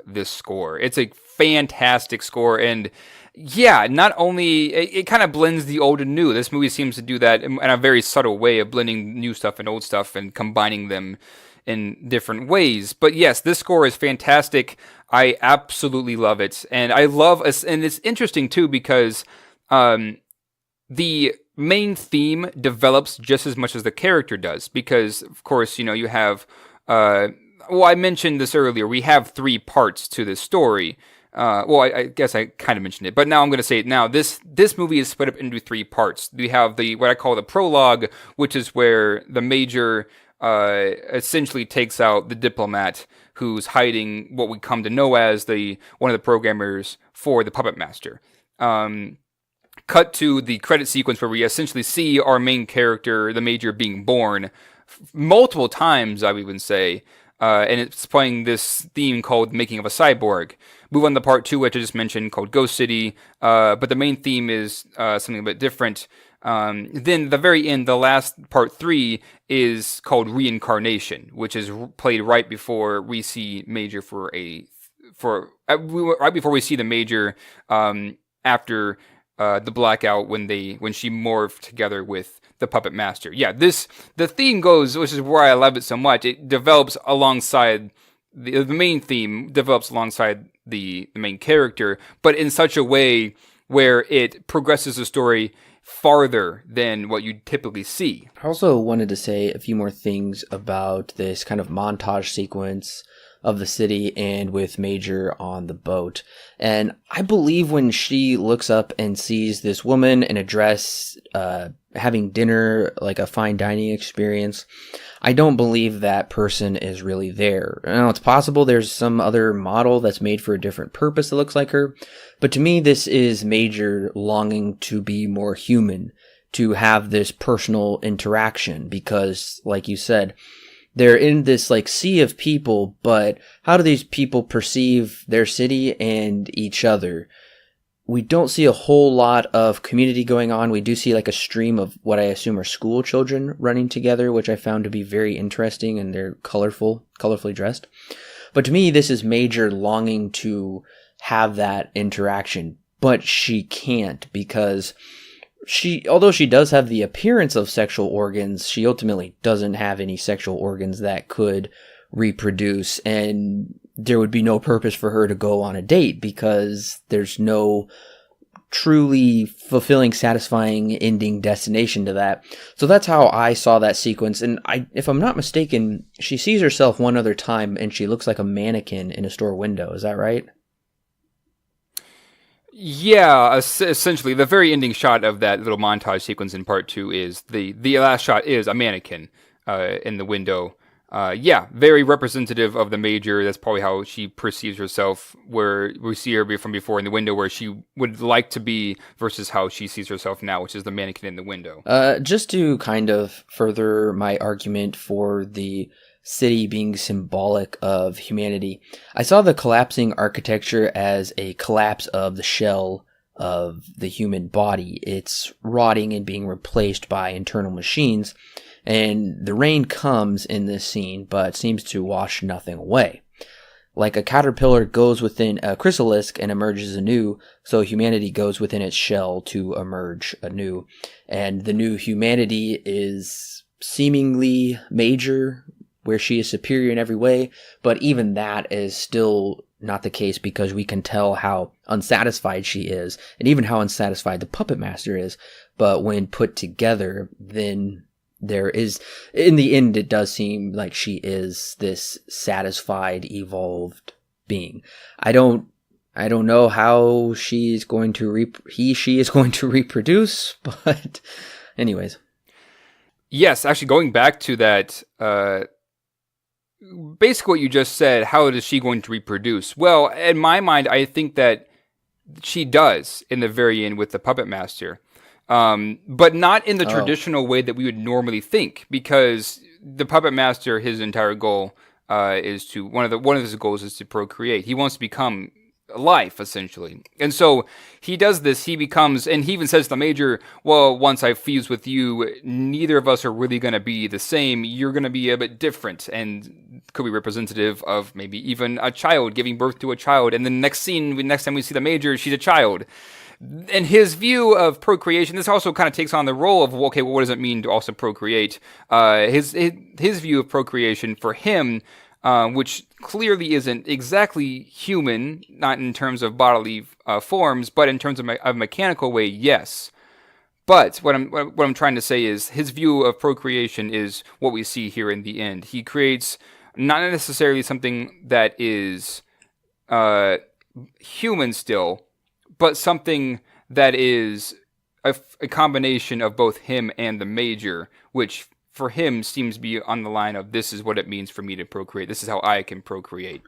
B: this score. It's a fantastic score. And yeah, not only it kind of blends the old and new. This movie seems to do that in a very subtle way of blending new stuff and old stuff and combining them in different ways. But yes, this score is fantastic. I absolutely love it. And and it's interesting too because the main theme develops just as much as the character does. Because, of course, you have, I mentioned this earlier, we have 3 parts to this story. I guess I kind of mentioned it, but now I'm going to say it now. This movie is split up into 3 parts. We have what I call the prologue, which is where the Major essentially takes out the diplomat who's hiding what we come to know as one of the programmers for the Puppet Master. Cut to the credit sequence where we essentially see our main character, the Major, being born multiple times, I would even say. And it's playing this theme called Making of a Cyborg. Move on to part 2, which I just mentioned, called Ghost City. But the main theme is something a bit different. Then the very end, the last part 3 is called Reincarnation, which is played right before we see Major right before we see the Major after the blackout when she morphed together with the Puppet Master. Yeah, the theme goes, which is why I love it so much. It develops alongside the main theme develops alongside the main character, but in such a way where it progresses the story farther than what you typically see.
A: I also wanted to say a few more things about this kind of montage sequence of the city and with Major on the boat. And I believe when she looks up and sees this woman in a dress having dinner, like a fine dining experience, I don't believe that person is really there. Now, it's possible there's some other model that's made for a different purpose that looks like her, but to me, this is Major longing to be more human, to have this personal interaction, because, like you said, they're in this like sea of people, but how do these people perceive their city and each other? We don't see a whole lot of community going on. We do see like a stream of what I assume are school children running together, which I found to be very interesting, and they're colorfully dressed. But to me, this is Major longing to have that interaction, but she can't, because although she does have the appearance of sexual organs, she ultimately doesn't have any sexual organs that could reproduce, and there would be no purpose for her to go on a date because there's no truly fulfilling, satisfying ending destination to that. So that's how I saw that sequence. And if I'm not mistaken, she sees herself one other time and she looks like a mannequin in a store window. Is that right?
B: Yeah, essentially, the very ending shot of that little montage sequence in part 2 is the last shot is a mannequin in the window. Very representative of the Major. That's probably how she perceives herself, where we see her from before in the window where she would like to be versus how she sees herself now, which is the mannequin in the window.
A: Just to kind of further my argument for the city being symbolic of humanity, I saw the collapsing architecture as a collapse of the shell of the human body. It's rotting and being replaced by internal machines, and the rain comes in this scene but seems to wash nothing away. Like a caterpillar goes within a chrysalis and emerges anew, so humanity goes within its shell to emerge anew. And the new humanity is seemingly Major, where she is superior in every way, but even that is still not the case, because we can tell how unsatisfied she is, and even how unsatisfied the Puppet Master is. But when put together, then there is, in the end, it does seem like she is this satisfied, evolved being. I don't know how she is going to she is going to reproduce, but anyways.
B: Yes, actually going back to that, basically what you just said, how is she going to reproduce? Well, in my mind, I think that she does in the very end with the Puppet Master. But not in the traditional way that we would normally think, because the Puppet Master, his entire goal is to one of his goals is to procreate. He wants to become life, essentially. And so he does this, he becomes, and he even says to the Major, well, once I fuse with you, neither of us are really going to be the same. You're going to be a bit different, and could be representative of maybe even a child, giving birth to a child. And the next time we see the Major, she's a child. And his view of procreation, this also kind of takes on the role of, okay, well, what does it mean to also procreate? His view of procreation for him, which clearly isn't exactly human, not in terms of bodily forms, but in terms of a mechanical way, yes. But what I'm trying to say is his view of procreation is what we see here in the end. He creates not necessarily something that is human still, but something that is a combination of both him and the Major, which for him seems to be on the line of, this is what it means for me to procreate. This is how I can procreate.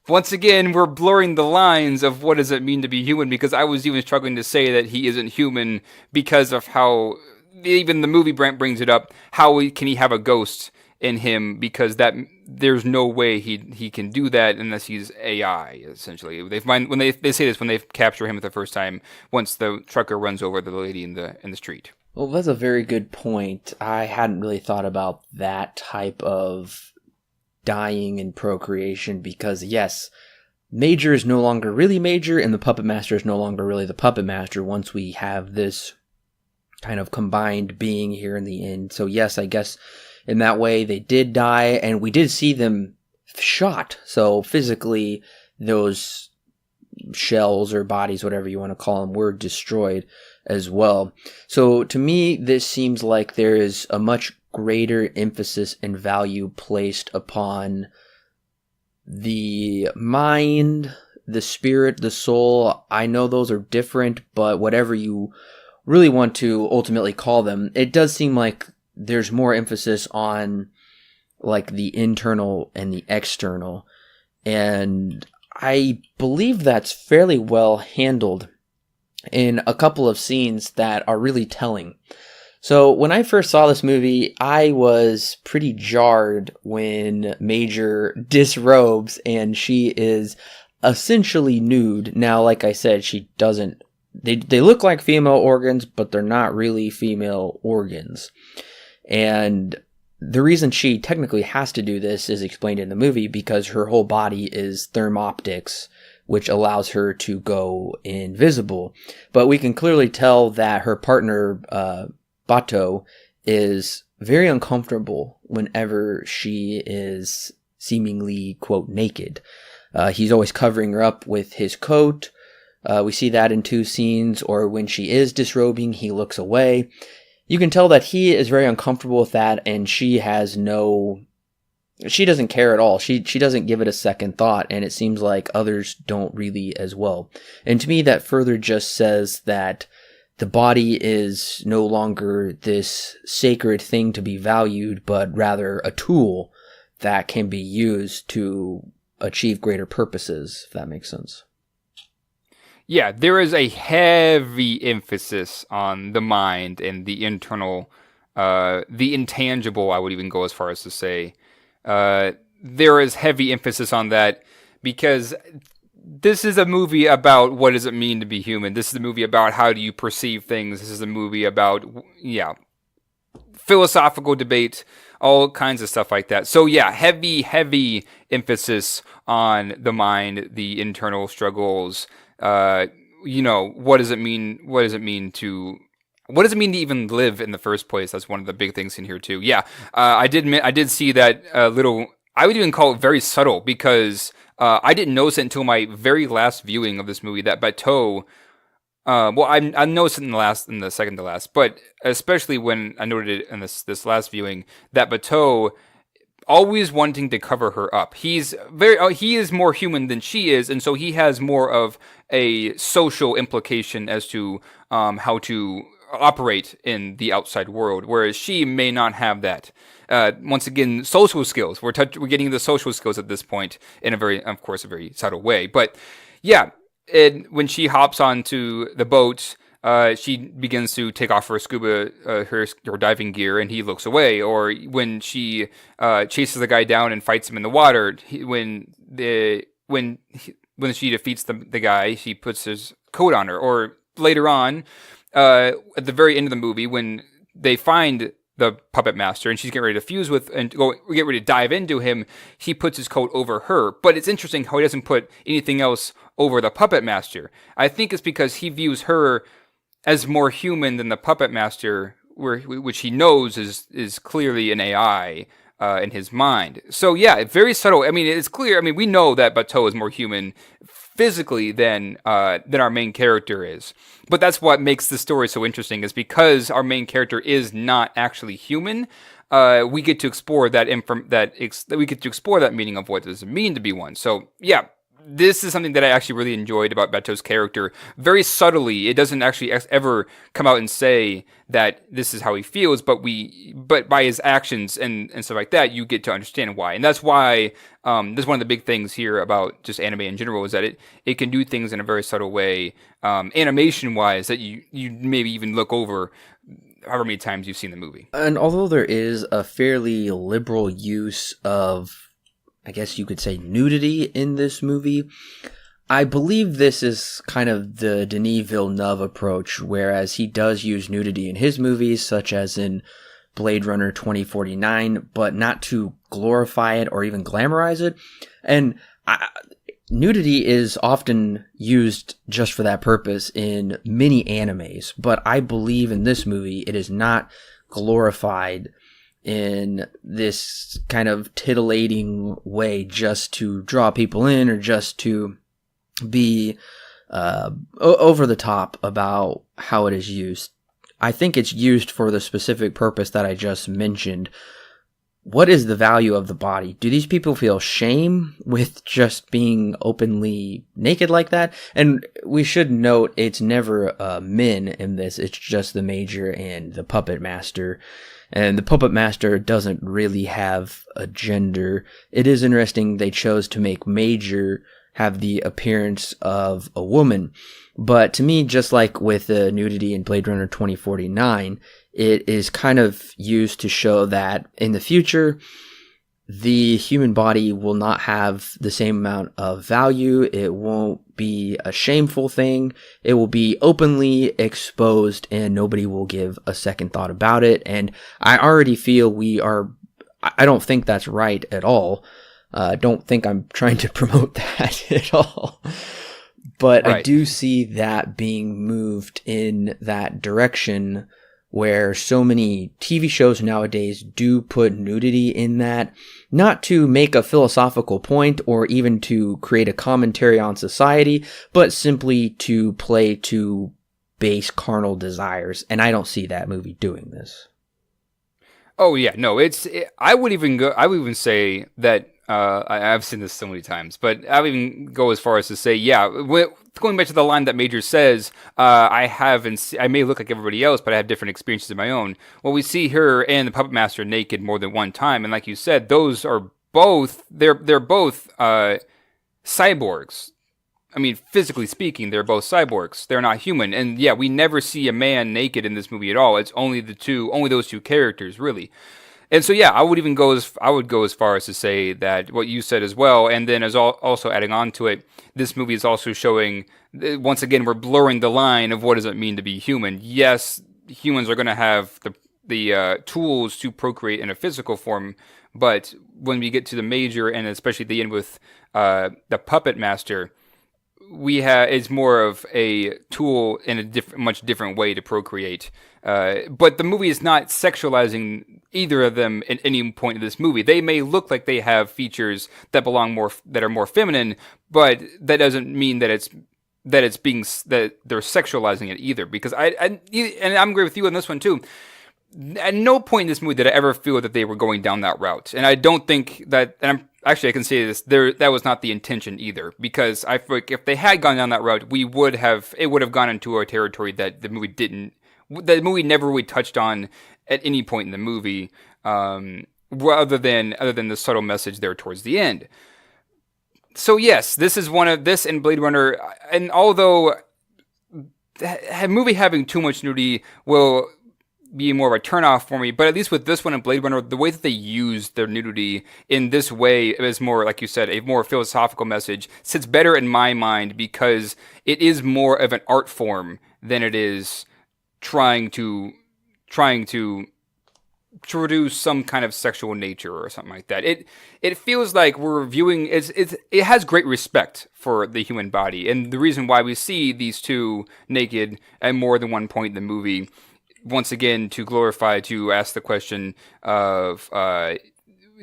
B: Once again, we're blurring the lines of what does it mean to be human, because I was even struggling to say that he isn't human because of how, even the movie brings it up, how can he have a ghost in him, because that there's no way he can do that unless he's AI, essentially. They say this when they capture him the first time, once the trucker runs over the lady in the street.
A: Well, that's a very good point. I hadn't really thought about that type of dying and procreation, because yes, Major is no longer really Major, and the Puppet Master is no longer really the Puppet Master once we have this kind of combined being here in the end. So yes, I guess in that way they did die, and we did see them shot. So physically, those shells or bodies, whatever you want to call them, were destroyed as well. So to me, this seems like there is a much greater emphasis and value placed upon the mind, the spirit, the soul. I know those are different, but whatever you really want to ultimately call them, it does seem like there's more emphasis on like the internal and the external. And I believe that's fairly well handled in a couple of scenes that are really telling. So when I first saw this movie, I was pretty jarred when Major disrobes and she is essentially nude. Now, like I said, she doesn't, they look like female organs, but they're not really female organs. And the reason she technically has to do this is explained in the movie, because her whole body is thermoptics, which allows her to go invisible. But we can clearly tell that her partner, Bato, is very uncomfortable whenever she is seemingly, quote, naked. He's always covering her up with his coat. We see that in two scenes, or when she is disrobing, he looks away. You can tell that he is very uncomfortable with that, and she doesn't care at all. She doesn't give it a second thought, and it seems like others don't really as well. And to me, that further just says that the body is no longer this sacred thing to be valued, but rather a tool that can be used to achieve greater purposes, if that makes sense.
B: Yeah, there is a heavy emphasis on the mind and the internal, the intangible, I would even go as far as to say. There is heavy emphasis on that, because this is a movie about what does it mean to be human. This is a movie about how do you perceive things. This is a movie about, philosophical debate, all kinds of stuff like that. So yeah, heavy emphasis on the mind, the internal struggles. What does it mean? What does it mean to even live in the first place? That's one of the big things in here too. Yeah, I did see that little. I would even call it very subtle, because I didn't notice it until my very last viewing of this movie that Bateau. I noticed it in the second to last, but especially when I noted it in this last viewing, that Bateau always wanting to cover her up. He is more human than she is, and so he has more of a social implication as to how to operate in the outside world, whereas she may not have that. Once again, social skills. We're getting the social skills at this point in a very subtle way. But yeah, when she hops onto the boat, she begins to take off her scuba, her diving gear, and he looks away. Or when she chases the guy down and fights him in the water, when when she defeats the guy, she puts his coat on her. Or later on, at the very end of the movie, when they find the puppet master and she's getting ready to fuse with and get ready to dive into him, he puts his coat over her. But it's interesting how he doesn't put anything else over the puppet master. I think it's because he views her as more human than the puppet master, which he knows is clearly an AI in his mind. So yeah, very subtle. I mean, it's clear. I mean, we know that Bateau is more human physically than our main character is. But that's what makes the story so interesting, is because our main character is not actually human. We get to explore that we get to explore that meaning of what does it mean to be one. So yeah, this is something that I actually really enjoyed about Bato's character. Very subtly, it doesn't actually ever come out and say that this is how he feels, but by his actions and stuff like that, you get to understand why. And that's why this is one of the big things here about just anime in general, is that it can do things in a very subtle way, animation-wise, that you maybe even look over however many times you've seen the movie.
A: And although there is a fairly liberal use of, I guess you could say, nudity in this movie, I believe this is kind of the Denis Villeneuve approach, whereas he does use nudity in his movies, such as in Blade Runner 2049, but not to glorify it or even glamorize it. And nudity is often used just for that purpose in many animes, but I believe in this movie it is not glorified in this kind of titillating way just to draw people in or just to be over the top about how it is used. I think it's used for the specific purpose that I just mentioned. What is the value of the body? Do these people feel shame with just being openly naked like that? And we should note it's never men in this. It's just the Major and the Puppet Master. And the Puppet Master doesn't really have a gender. It is interesting they chose to make Major have the appearance of a woman. But to me, just like with the nudity in Blade Runner 2049, it is kind of used to show that in the future, the human body will not have the same amount of value. It won't be a shameful thing. It will be openly exposed and nobody will give a second thought about it. And I already feel I don't think that's right at all. Don't think I'm trying to promote that at all. But right. I do see that being moved in that direction, where so many TV shows nowadays do put nudity in that, not to make a philosophical point or even to create a commentary on society, but simply to play to base carnal desires. And I don't see that movie doing this.
B: Oh yeah, no, I would even say that, I've seen this so many times, but I would even go as far as to say, yeah, going back to the line that Major says, I may look like everybody else, but I have different experiences of my own. Well, we see her and the Puppet Master naked more than one time, and like you said, those are both, they're both cyborgs. I mean, physically speaking, they're both cyborgs. They're not human. And yeah, we never see a man naked in this movie at all. It's only those two characters, really. And so yeah, I would go as far as to say that what you said as well, and then as also adding on to it, this movie is also showing, once again, we're blurring the line of what does it mean to be human. Yes, humans are going to have the tools to procreate in a physical form, but when we get to the Major, and especially at the end with the Puppet Master, it's more of a tool in a much different way to procreate. But the movie is not sexualizing either of them at any point in this movie. They may look like they have features that that are more feminine, but that doesn't mean that they're sexualizing it either. Because and I'm agree with you on this one too. At no point in this movie did I ever feel that they were going down that route, and I don't think that. And I can say this: that was not the intention either. Because I feel like if they had gone down that route, it would have gone into a territory that the movie didn't. The movie never really touched on at any point in the movie, other than the subtle message there towards the end. So yes, this is one of this and Blade Runner, and although a movie having too much nudity will be more of a turnoff for me. But at least with this one and Blade Runner, the way that they use their nudity in this way is more, like you said, a more philosophical message, sits better in my mind because it is more of an art form than it is trying to produce some kind of sexual nature or something like that. It feels like we're viewing it has great respect for the human body, and the reason why we see these two naked at more than one point in the movie, once again to ask the question of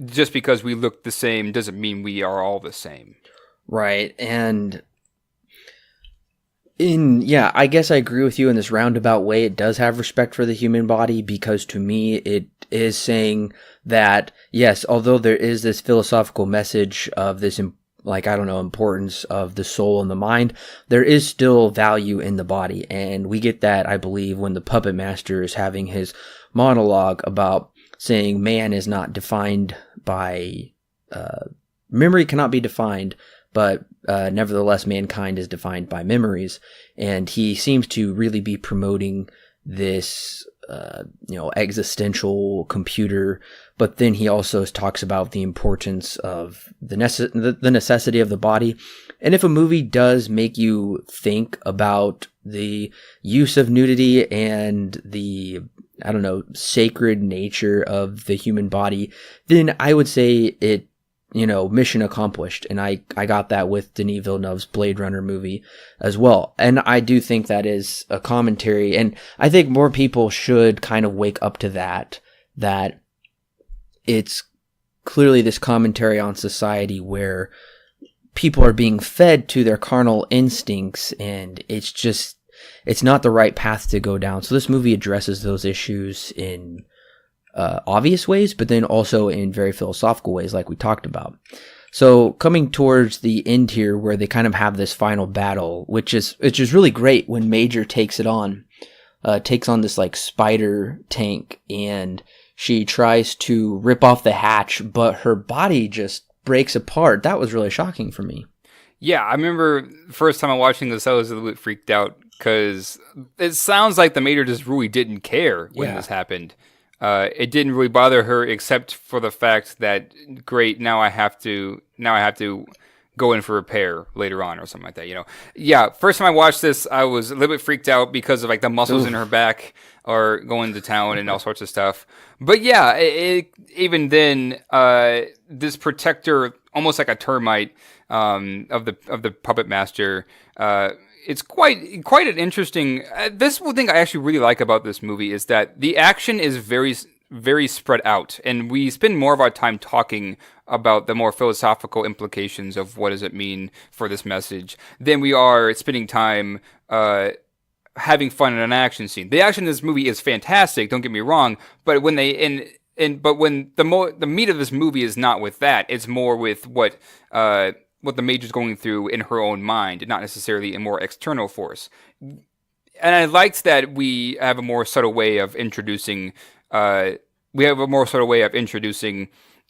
B: just because we look the same doesn't mean we are all the same.
A: Right, and I guess I agree with you in this roundabout way. It does have respect for the human body because to me it is saying that, yes, although there is this philosophical message of this, importance of the soul and the mind, there is still value in the body. And we get that, I believe, when the puppet master is having his monologue about saying man is not defined by, memory cannot be defined, but nevertheless, mankind is defined by memories. And he seems to really be promoting this, existential computer. But then he also talks about the importance of the necessity of the body. And if a movie does make you think about the use of nudity and the, sacred nature of the human body, then I would say it, mission accomplished. And I got that with Denis Villeneuve's Blade Runner movie as well. And I do think that is a commentary. And I think more people should kind of wake up to that it's clearly this commentary on society where people are being fed to their carnal instincts, and it's not the right path to go down. So this movie addresses those issues in obvious ways, but then also in very philosophical ways, like we talked about. So coming towards the end here, where they kind of have this final battle, which is really great when Major takes on this like spider tank, and she tries to rip off the hatch, but her body just breaks apart. That was really shocking for me.
B: Yeah, I remember the first time I watching this, I was a little bit freaked out because it sounds like the Major just really didn't care when this happened. It didn't really bother her, except for the fact that, great, now I have to go in for repair later on or something like that. Yeah. First time I watched this, I was a little bit freaked out because of like the muscles in her back are going to town and all sorts of stuff. But yeah, even then, this protector, almost like a termite, of the puppet master, it's quite an interesting. This one thing I actually really like about this movie is that the action is very, very spread out, and we spend more of our time talking about the more philosophical implications of what does it mean for this message than we are spending time having fun in an action scene. The action in this movie is fantastic. Don't get me wrong, but when the meat of this movie is not with that, it's more with what the Major's going through in her own mind, and not necessarily a more external force. And I liked that we have a more subtle way of introducing.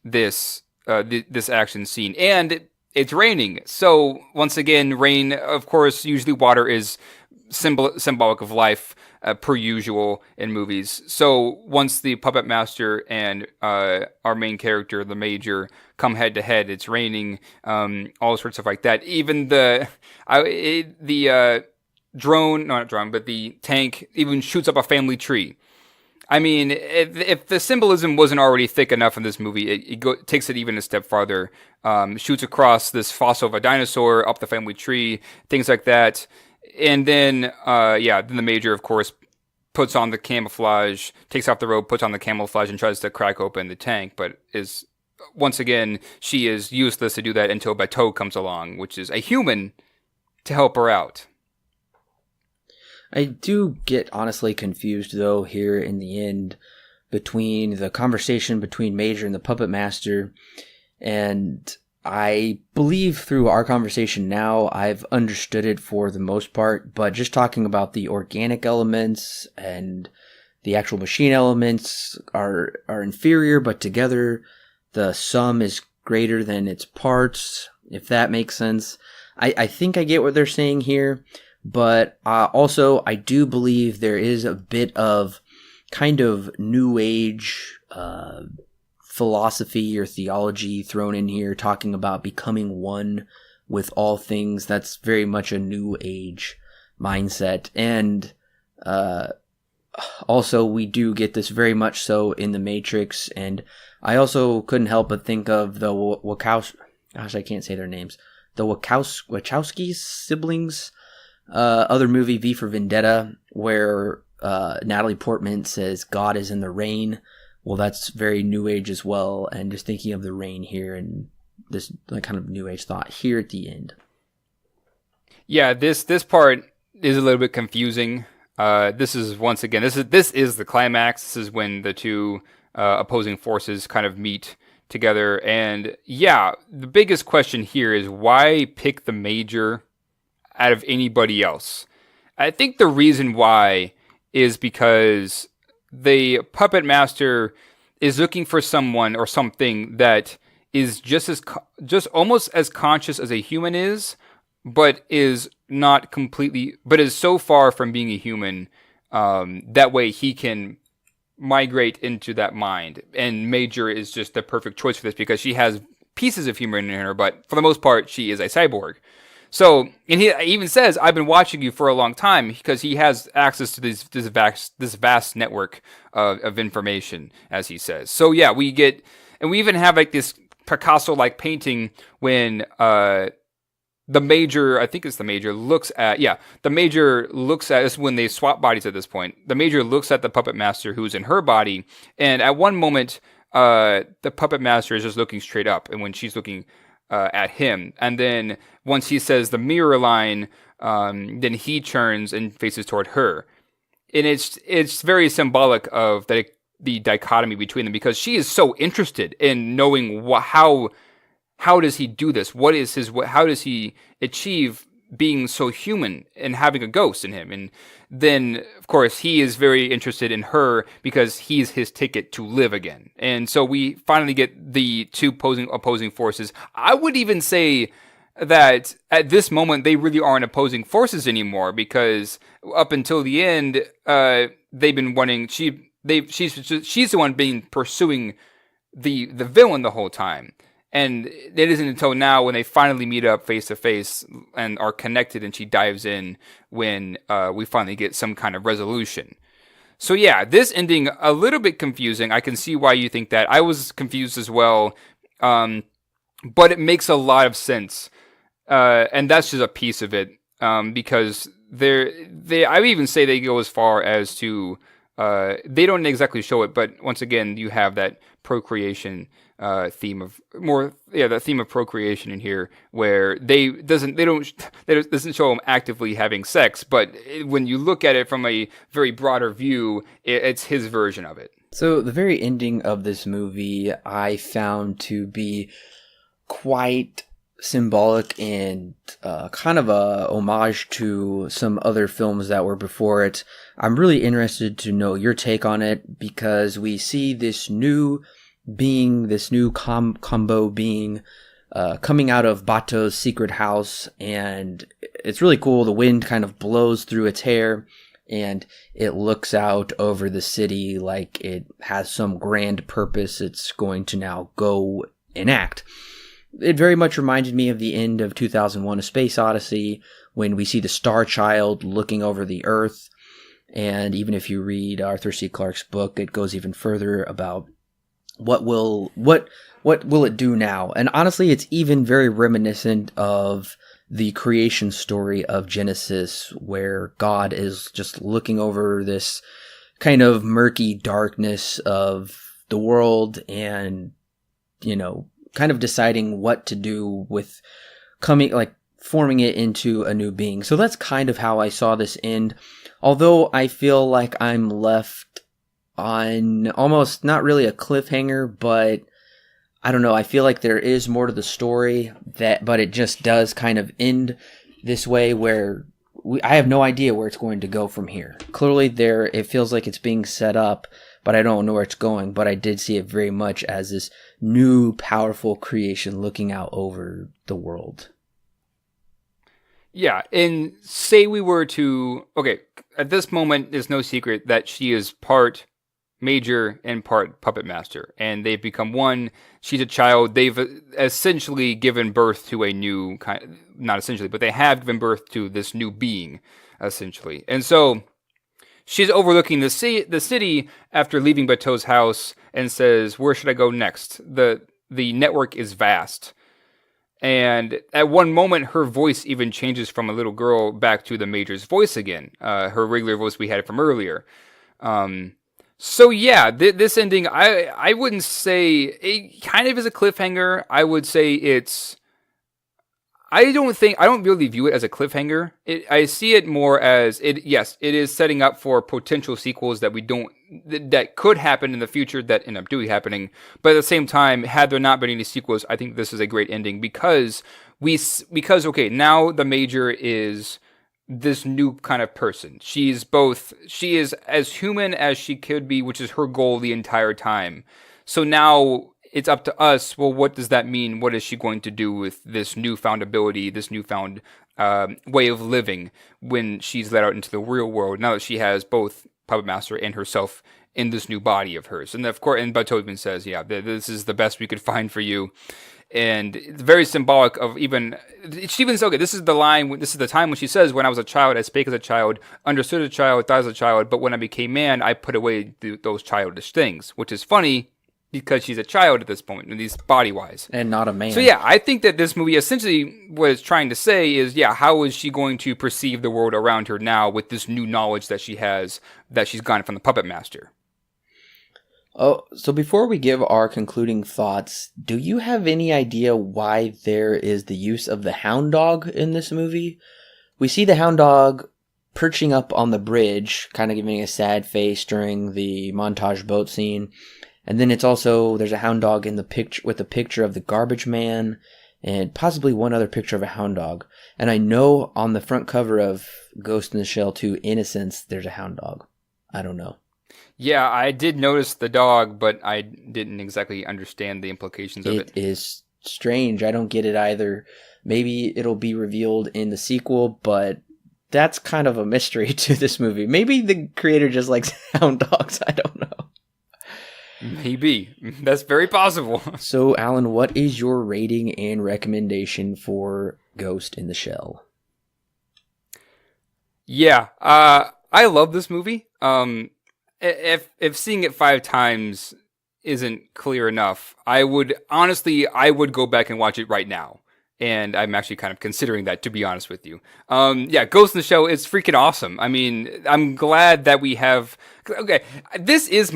B: This this action scene, and it's raining. So once again, rain. Of course, usually water is symbolic of life, per usual in movies. So once the puppet master and our main character, the Major, come head to head, it's raining, all sorts of like that. Even the tank even shoots up a family tree. I mean, if the symbolism wasn't already thick enough in this movie, it takes it even a step farther. Shoots across this fossil of a dinosaur, up the family tree, things like that. And then, then the Major, of course, puts on the camouflage, takes off the robe, puts on the camouflage, and tries to crack open the tank. But once again, she is useless to do that until Bateau comes along, which is a human, to help her out.
A: I do get honestly confused, though, here in the end between the conversation between Major and the puppet master. And I believe through our conversation now, I've understood it for the most part. But just talking about the organic elements and the actual machine elements are inferior, but together the sum is greater than its parts, if that makes sense. I think I get what they're saying here. But also, I do believe there is a bit of kind of new age philosophy or theology thrown in here, talking about becoming one with all things. That's very much a new age mindset. And also, we do get this very much so in The Matrix. And I also couldn't help but think of the gosh, I can't say their names. The Wachowski siblings, other movie, V for Vendetta, where Natalie Portman says God is in the rain. Well, that's very new age as well. And just thinking of the rain here and this kind of new age thought here at the end.
B: Yeah, this part is a little bit confusing. This is once again, this is the climax. This is when the two opposing forces kind of meet together. And yeah, the biggest question here is why pick the Major out of anybody else? I think the reason why is because the puppet master is looking for someone or something that is just almost as conscious as a human is, but is not completely, but is so far from being a human, that way he can migrate into that mind. And Major is just the perfect choice for this because she has pieces of human in her, but for the most part, she is a cyborg. So, and he even says, I've been watching you for a long time, because he has access to this vast network of information, as he says. So yeah, we even have like this Picasso-like painting when the Major, I think it's the Major, the Major looks at, this when they swap bodies at this point, the Major looks at the puppet master who's in her body, and at one moment, the puppet master is just looking straight up, and when she's looking at him, and then once he says the mirror line, then he turns and faces toward her, and it's very symbolic of the dichotomy between them, because she is so interested in knowing how does he do this? How does he achieve being so human and having a ghost in him? And then, of course, he is very interested in her because he's his ticket to live again. And so we finally get the two opposing forces. I would even say that at this moment, they really aren't opposing forces anymore, because up until the end, they've been wanting, she's the one being pursuing the villain the whole time. And it isn't until now when they finally meet up face to face and are connected, and she dives in when we finally get some kind of resolution. So yeah, this ending a little bit confusing. I can see why you think that. I was confused as well, but it makes a lot of sense, and that's just a piece of it, because I would even say they go as far as to they don't exactly show it, but once again, you have that procreation theme of that theme of procreation in here, where they doesn't show them actively having sex, but when you look at it from a very broader view, it's his version of it.
A: So the very ending of this movie I found to be quite symbolic and kind of a homage to some other films that were before it. I'm really interested to know your take on it, because we see this new being, this new combo being coming out of Bato's secret house, and it's really cool. The wind kind of blows through its hair, and it looks out over the city like it has some grand purpose it's going to now go enact. It very much reminded me of the end of 2001: A Space Odyssey, when we see the Star Child looking over the Earth. And even if you read Arthur C. Clarke's book, it goes even further about what will it do now? And honestly, it's even very reminiscent of the creation story of Genesis, where God is just looking over this kind of murky darkness of the world and, kind of deciding what to do with forming it into a new being. So that's kind of how I saw this end. Although I feel like I'm left on almost not really a cliffhanger, but I don't know. I feel like there is more to the story, but it just does kind of end this way, where I have no idea where it's going to go from here. Clearly it feels like it's being set up, but I don't know where it's going. But I did see it very much as this new powerful creation looking out over the world.
B: Yeah, and say we were to, okay, at this moment, there's no secret that she is part Major and part puppet master, and they've become one. She's a child. They've essentially given birth to a new kind, not essentially, but they have given birth to this new being, essentially. And so she's overlooking the city after leaving Bateau's house and says, "Where should I go next? The network is vast." And at one moment, her voice even changes from a little girl back to the Major's voice again, her regular voice we had from earlier. So yeah, this ending, I wouldn't say it kind of is a cliffhanger. I would say I don't really view it as a cliffhanger. I see it more as yes, it is setting up for potential sequels that could happen in the future that end up doing happening. But at the same time, had there not been any sequels, I think this is a great ending because okay, now the Major is this new kind of person. She is as human as she could be, which is her goal the entire time. So now it's up to us. Well, what does that mean? What is she going to do with this newfound ability, this newfound way of living when she's let out into the real world? Now that she has both Puppet Master and herself in this new body of hers, and of course, and Bateau even says, "Yeah, this is the best we could find for you." And it's very symbolic of she even says, okay, this is the line, this is the time when she says, "When I was a child, I spake as a child, understood as a child, thought as a child, but when I became man, I put away those childish things," which is funny because she's a child at this point, at least body-wise.
A: And not a man.
B: So yeah, I think that this movie essentially what it's trying to say is, yeah, how is she going to perceive the world around her now with this new knowledge that she has, that she's gotten from the Puppet Master?
A: Oh, so before we give our concluding thoughts, do you have any idea why there is the use of the hound dog in this movie? We see the hound dog perching up on the bridge, kind of giving a sad face during the montage boat scene. And then there's a hound dog in the picture with a picture of the garbage man and possibly one other picture of a hound dog. And I know on the front cover of Ghost in the Shell 2 Innocence, there's a hound dog. I don't know.
B: Yeah, I did notice the dog, but I didn't exactly understand the implications of it.
A: It is strange. I don't get it either. Maybe it'll be revealed in the sequel, but that's kind of a mystery to this movie. Maybe the creator just likes hound dogs. I don't know.
B: Maybe. That's very possible.
A: So, Alan, what is your rating and recommendation for Ghost in the Shell?
B: Yeah, I love this movie. If seeing it 5 times isn't clear enough, I would go back and watch it right now. And I'm actually kind of considering that, to be honest with you. Yeah, Ghost in the Shell is freaking awesome. I mean, I'm glad that we have. Okay, this is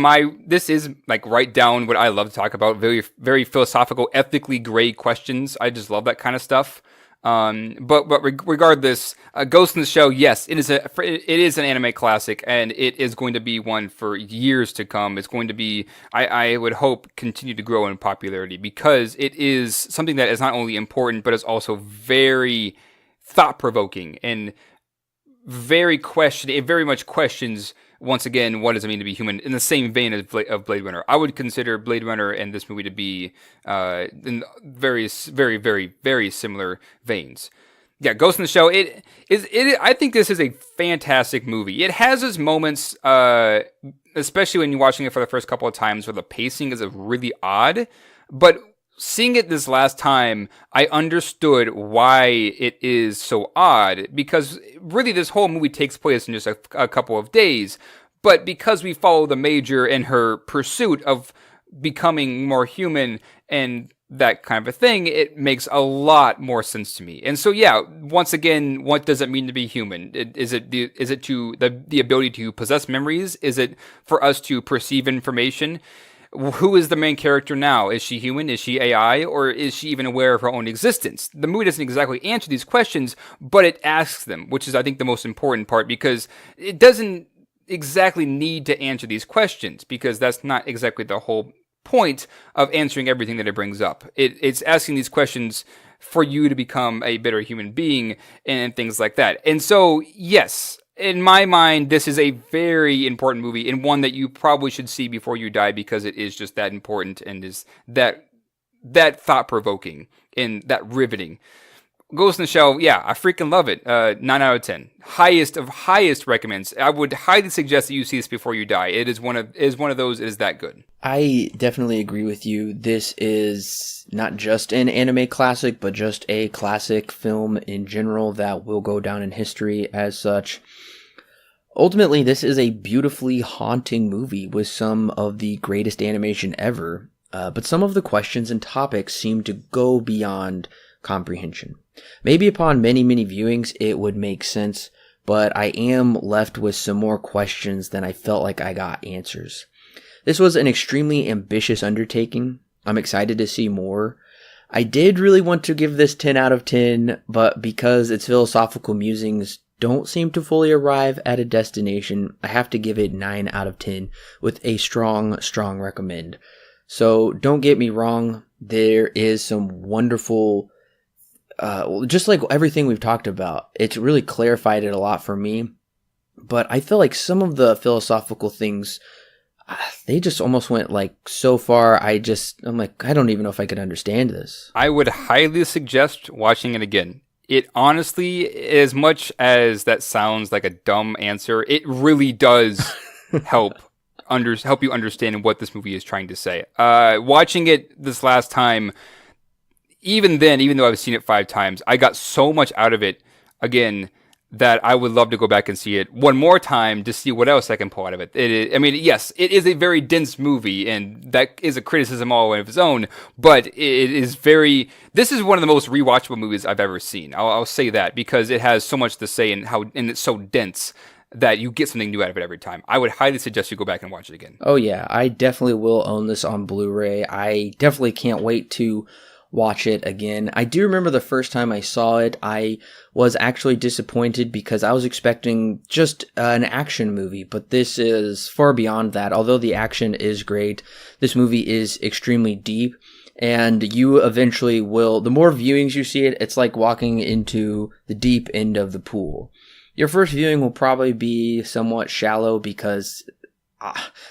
B: like right down what I love to talk about. Very, very philosophical, ethically gray questions. I just love that kind of stuff. But regardless, Ghost in the Shell, yes, it is an anime classic, and it is going to be one for years to come. It's going to be, I would hope, continue to grow in popularity because it is something that is not only important, but is also very thought-provoking and it very much questions, once again, what does it mean to be human, in the same vein of Blade Runner. I would consider Blade Runner and this movie to be in various, very, very, very similar veins. Yeah, Ghost in the Shell, I think this is a fantastic movie. It has its moments, especially when you're watching it for the first couple of times, where the pacing is really odd, but seeing it this last time, I understood why it is so odd, because really this whole movie takes place in just a couple of days, but because we follow the Major in her pursuit of becoming more human and that kind of a thing, it makes a lot more sense to me. And so yeah, once again, what does it mean to be human? Is it the ability to possess memories? Is it for us to perceive information? Who is the main character now? Is she human? Is she AI? Or is she even aware of her own existence? The movie doesn't exactly answer these questions, but it asks them, which is, I think, the most important part, because it doesn't exactly need to answer these questions, because that's not exactly the whole point of answering everything that it brings up. It's asking these questions for you to become a better human being and things like that. And so, yes, in my mind, this is a very important movie, and one that you probably should see before you die, because it is just that important and is that thought-provoking and that riveting. Ghost in the Shell, yeah, I freaking love it. 9 out of 10. Highest of highest recommends. I would highly suggest that you see this before you die. It is one of those. It is that good.
A: I definitely agree with you. This is not just an anime classic, but just a classic film in general that will go down in history as such. Ultimately, this is a beautifully haunting movie with some of the greatest animation ever, but some of the questions and topics seem to go beyond comprehension. Maybe upon many viewings it would make sense, but I am left with some more questions than I felt like I got answers. This was an extremely ambitious undertaking. I'm excited to see more. I did really want to give this 10 out of 10, but because its philosophical musings don't seem to fully arrive at a destination, I have to give it 9 out of 10 with a strong recommend. So don't get me wrong, there is some wonderful, just like everything we've talked about, it's really clarified it a lot for me, but I feel like some of the philosophical things, they just almost went like so far, I'm like, I don't even know if I could understand this.
B: I would highly suggest watching it again. It honestly, as much as that sounds like a dumb answer, it really does help you understand what this movie is trying to say. Watching it this last time, even though I've seen it 5 times, I got so much out of it again that I would love to go back and see it one more time to see what else I can pull out of it. Yes, it is a very dense movie, and that is a criticism all of its own, but this is one of the most rewatchable movies I've ever seen. I'll say that, because it has so much to say and it's so dense that you get something new out of it every time. I would highly suggest you go back and watch it again.
A: Oh yeah, I definitely will own this on Blu-ray. I definitely can't wait to watch it again. I do remember the first time I saw it, I was actually disappointed because I was expecting just an action movie, but this is far beyond that. Although the action is great, this movie is extremely deep, and you eventually will, the more viewings you see it, it's like walking into the deep end of the pool. Your first viewing will probably be somewhat shallow because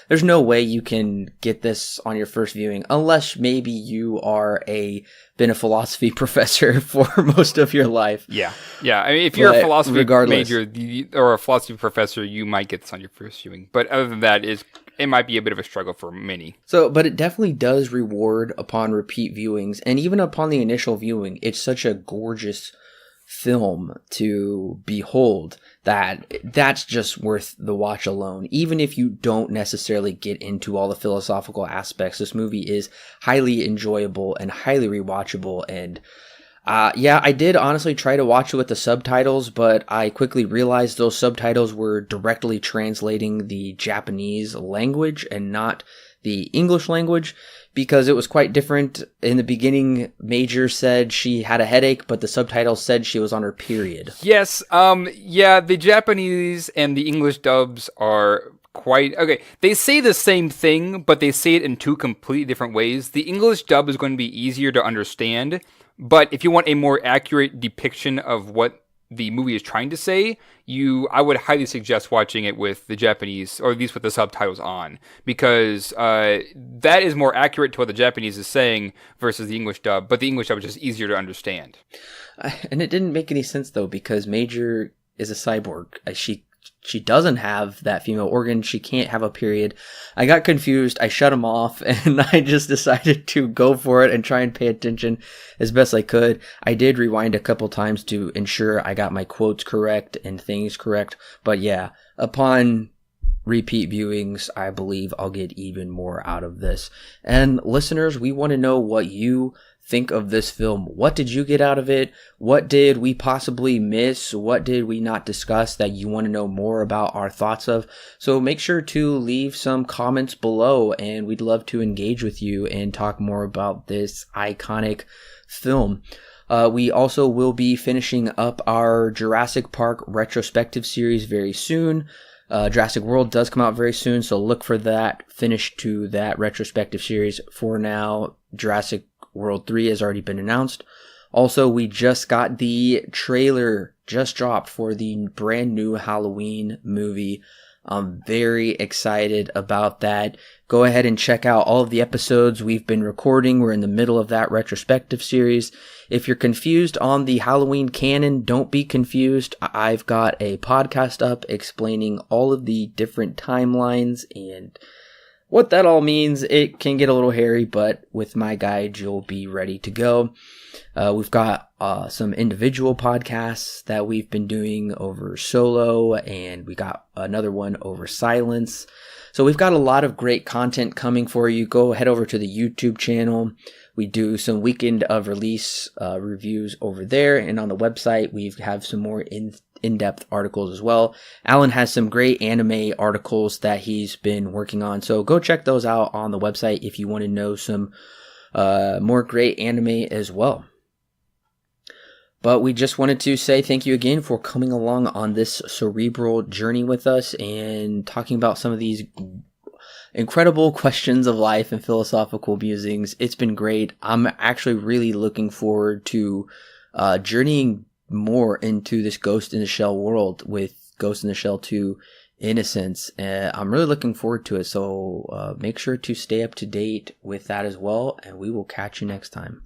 A: there's no way you can get this on your first viewing unless maybe you been a philosophy professor for most of your life.
B: Yeah. I mean, if you're a philosophy major or a philosophy professor, you might get this on your first viewing. But other than that, it might be a bit of a struggle for many. But
A: it definitely does reward upon repeat viewings, and even upon the initial viewing, it's such a gorgeous film to behold that's just worth the watch alone. Even if you don't necessarily get into all the philosophical aspects, this movie is highly enjoyable and highly rewatchable. And I did honestly try to watch it with the subtitles, but I quickly realized those subtitles were directly translating the Japanese language and not the English language, because it was quite different. In the beginning, Major said she had a headache, but the subtitles said she was on her period.
B: Yes, the Japanese and the English dubs are quite... Okay, they say the same thing, but they say it in 2 completely different ways. The English dub is going to be easier to understand, but if you want a more accurate depiction of what the movie is trying to say, I would highly suggest watching it with the Japanese, or at least with the subtitles on, because that is more accurate to what the Japanese is saying versus the English dub, but the English dub is just easier to understand.
A: And it didn't make any sense, though, because Major is a cyborg. She doesn't have that female organ. She can't have a period. I got confused. I shut him off, and I just decided to go for it and try and pay attention as best I could. I did rewind a couple times to ensure I got my quotes correct and things correct. But yeah, upon repeat viewings, I believe I'll get even more out of this. And listeners, we want to know what you think of this film. What did you get out of it? What did we possibly miss? What did we not discuss that you want to know more about our thoughts of? So make sure to leave some comments below, and we'd love to engage with you and talk more about this iconic film. We also will be finishing up our Jurassic Park retrospective series very soon. Jurassic World does come out very soon, so look for that finish to that retrospective series. For now, Jurassic World 3 has already been announced. Also, we just got the trailer just dropped for the brand new Halloween movie. I'm very excited about that. Go ahead and check out all of the episodes we've been recording. We're in the middle of that retrospective series. If you're confused on the Halloween canon, don't be confused. I've got a podcast up explaining all of the different timelines and what that all means. It can get a little hairy, but with my guide, you'll be ready to go. We've got some individual podcasts that we've been doing over Solo, and we got another one over Silence. So we've got a lot of great content coming for you. Go head over to the YouTube channel. We do some weekend of release reviews over there, and on the website we have some more in-depth articles as well. Alan has some great anime articles that he's been working on, so go check those out on the website if you want to know some more great anime as well. But we just wanted to say thank you again for coming along on this cerebral journey with us and talking about some of these incredible questions of life and philosophical musings. It's been great. I'm actually really looking forward to journeying more into this Ghost in the Shell world with Ghost in the Shell 2 Innocence. I'm really looking forward to it. So make sure to stay up to date with that as well. And we will catch you next time.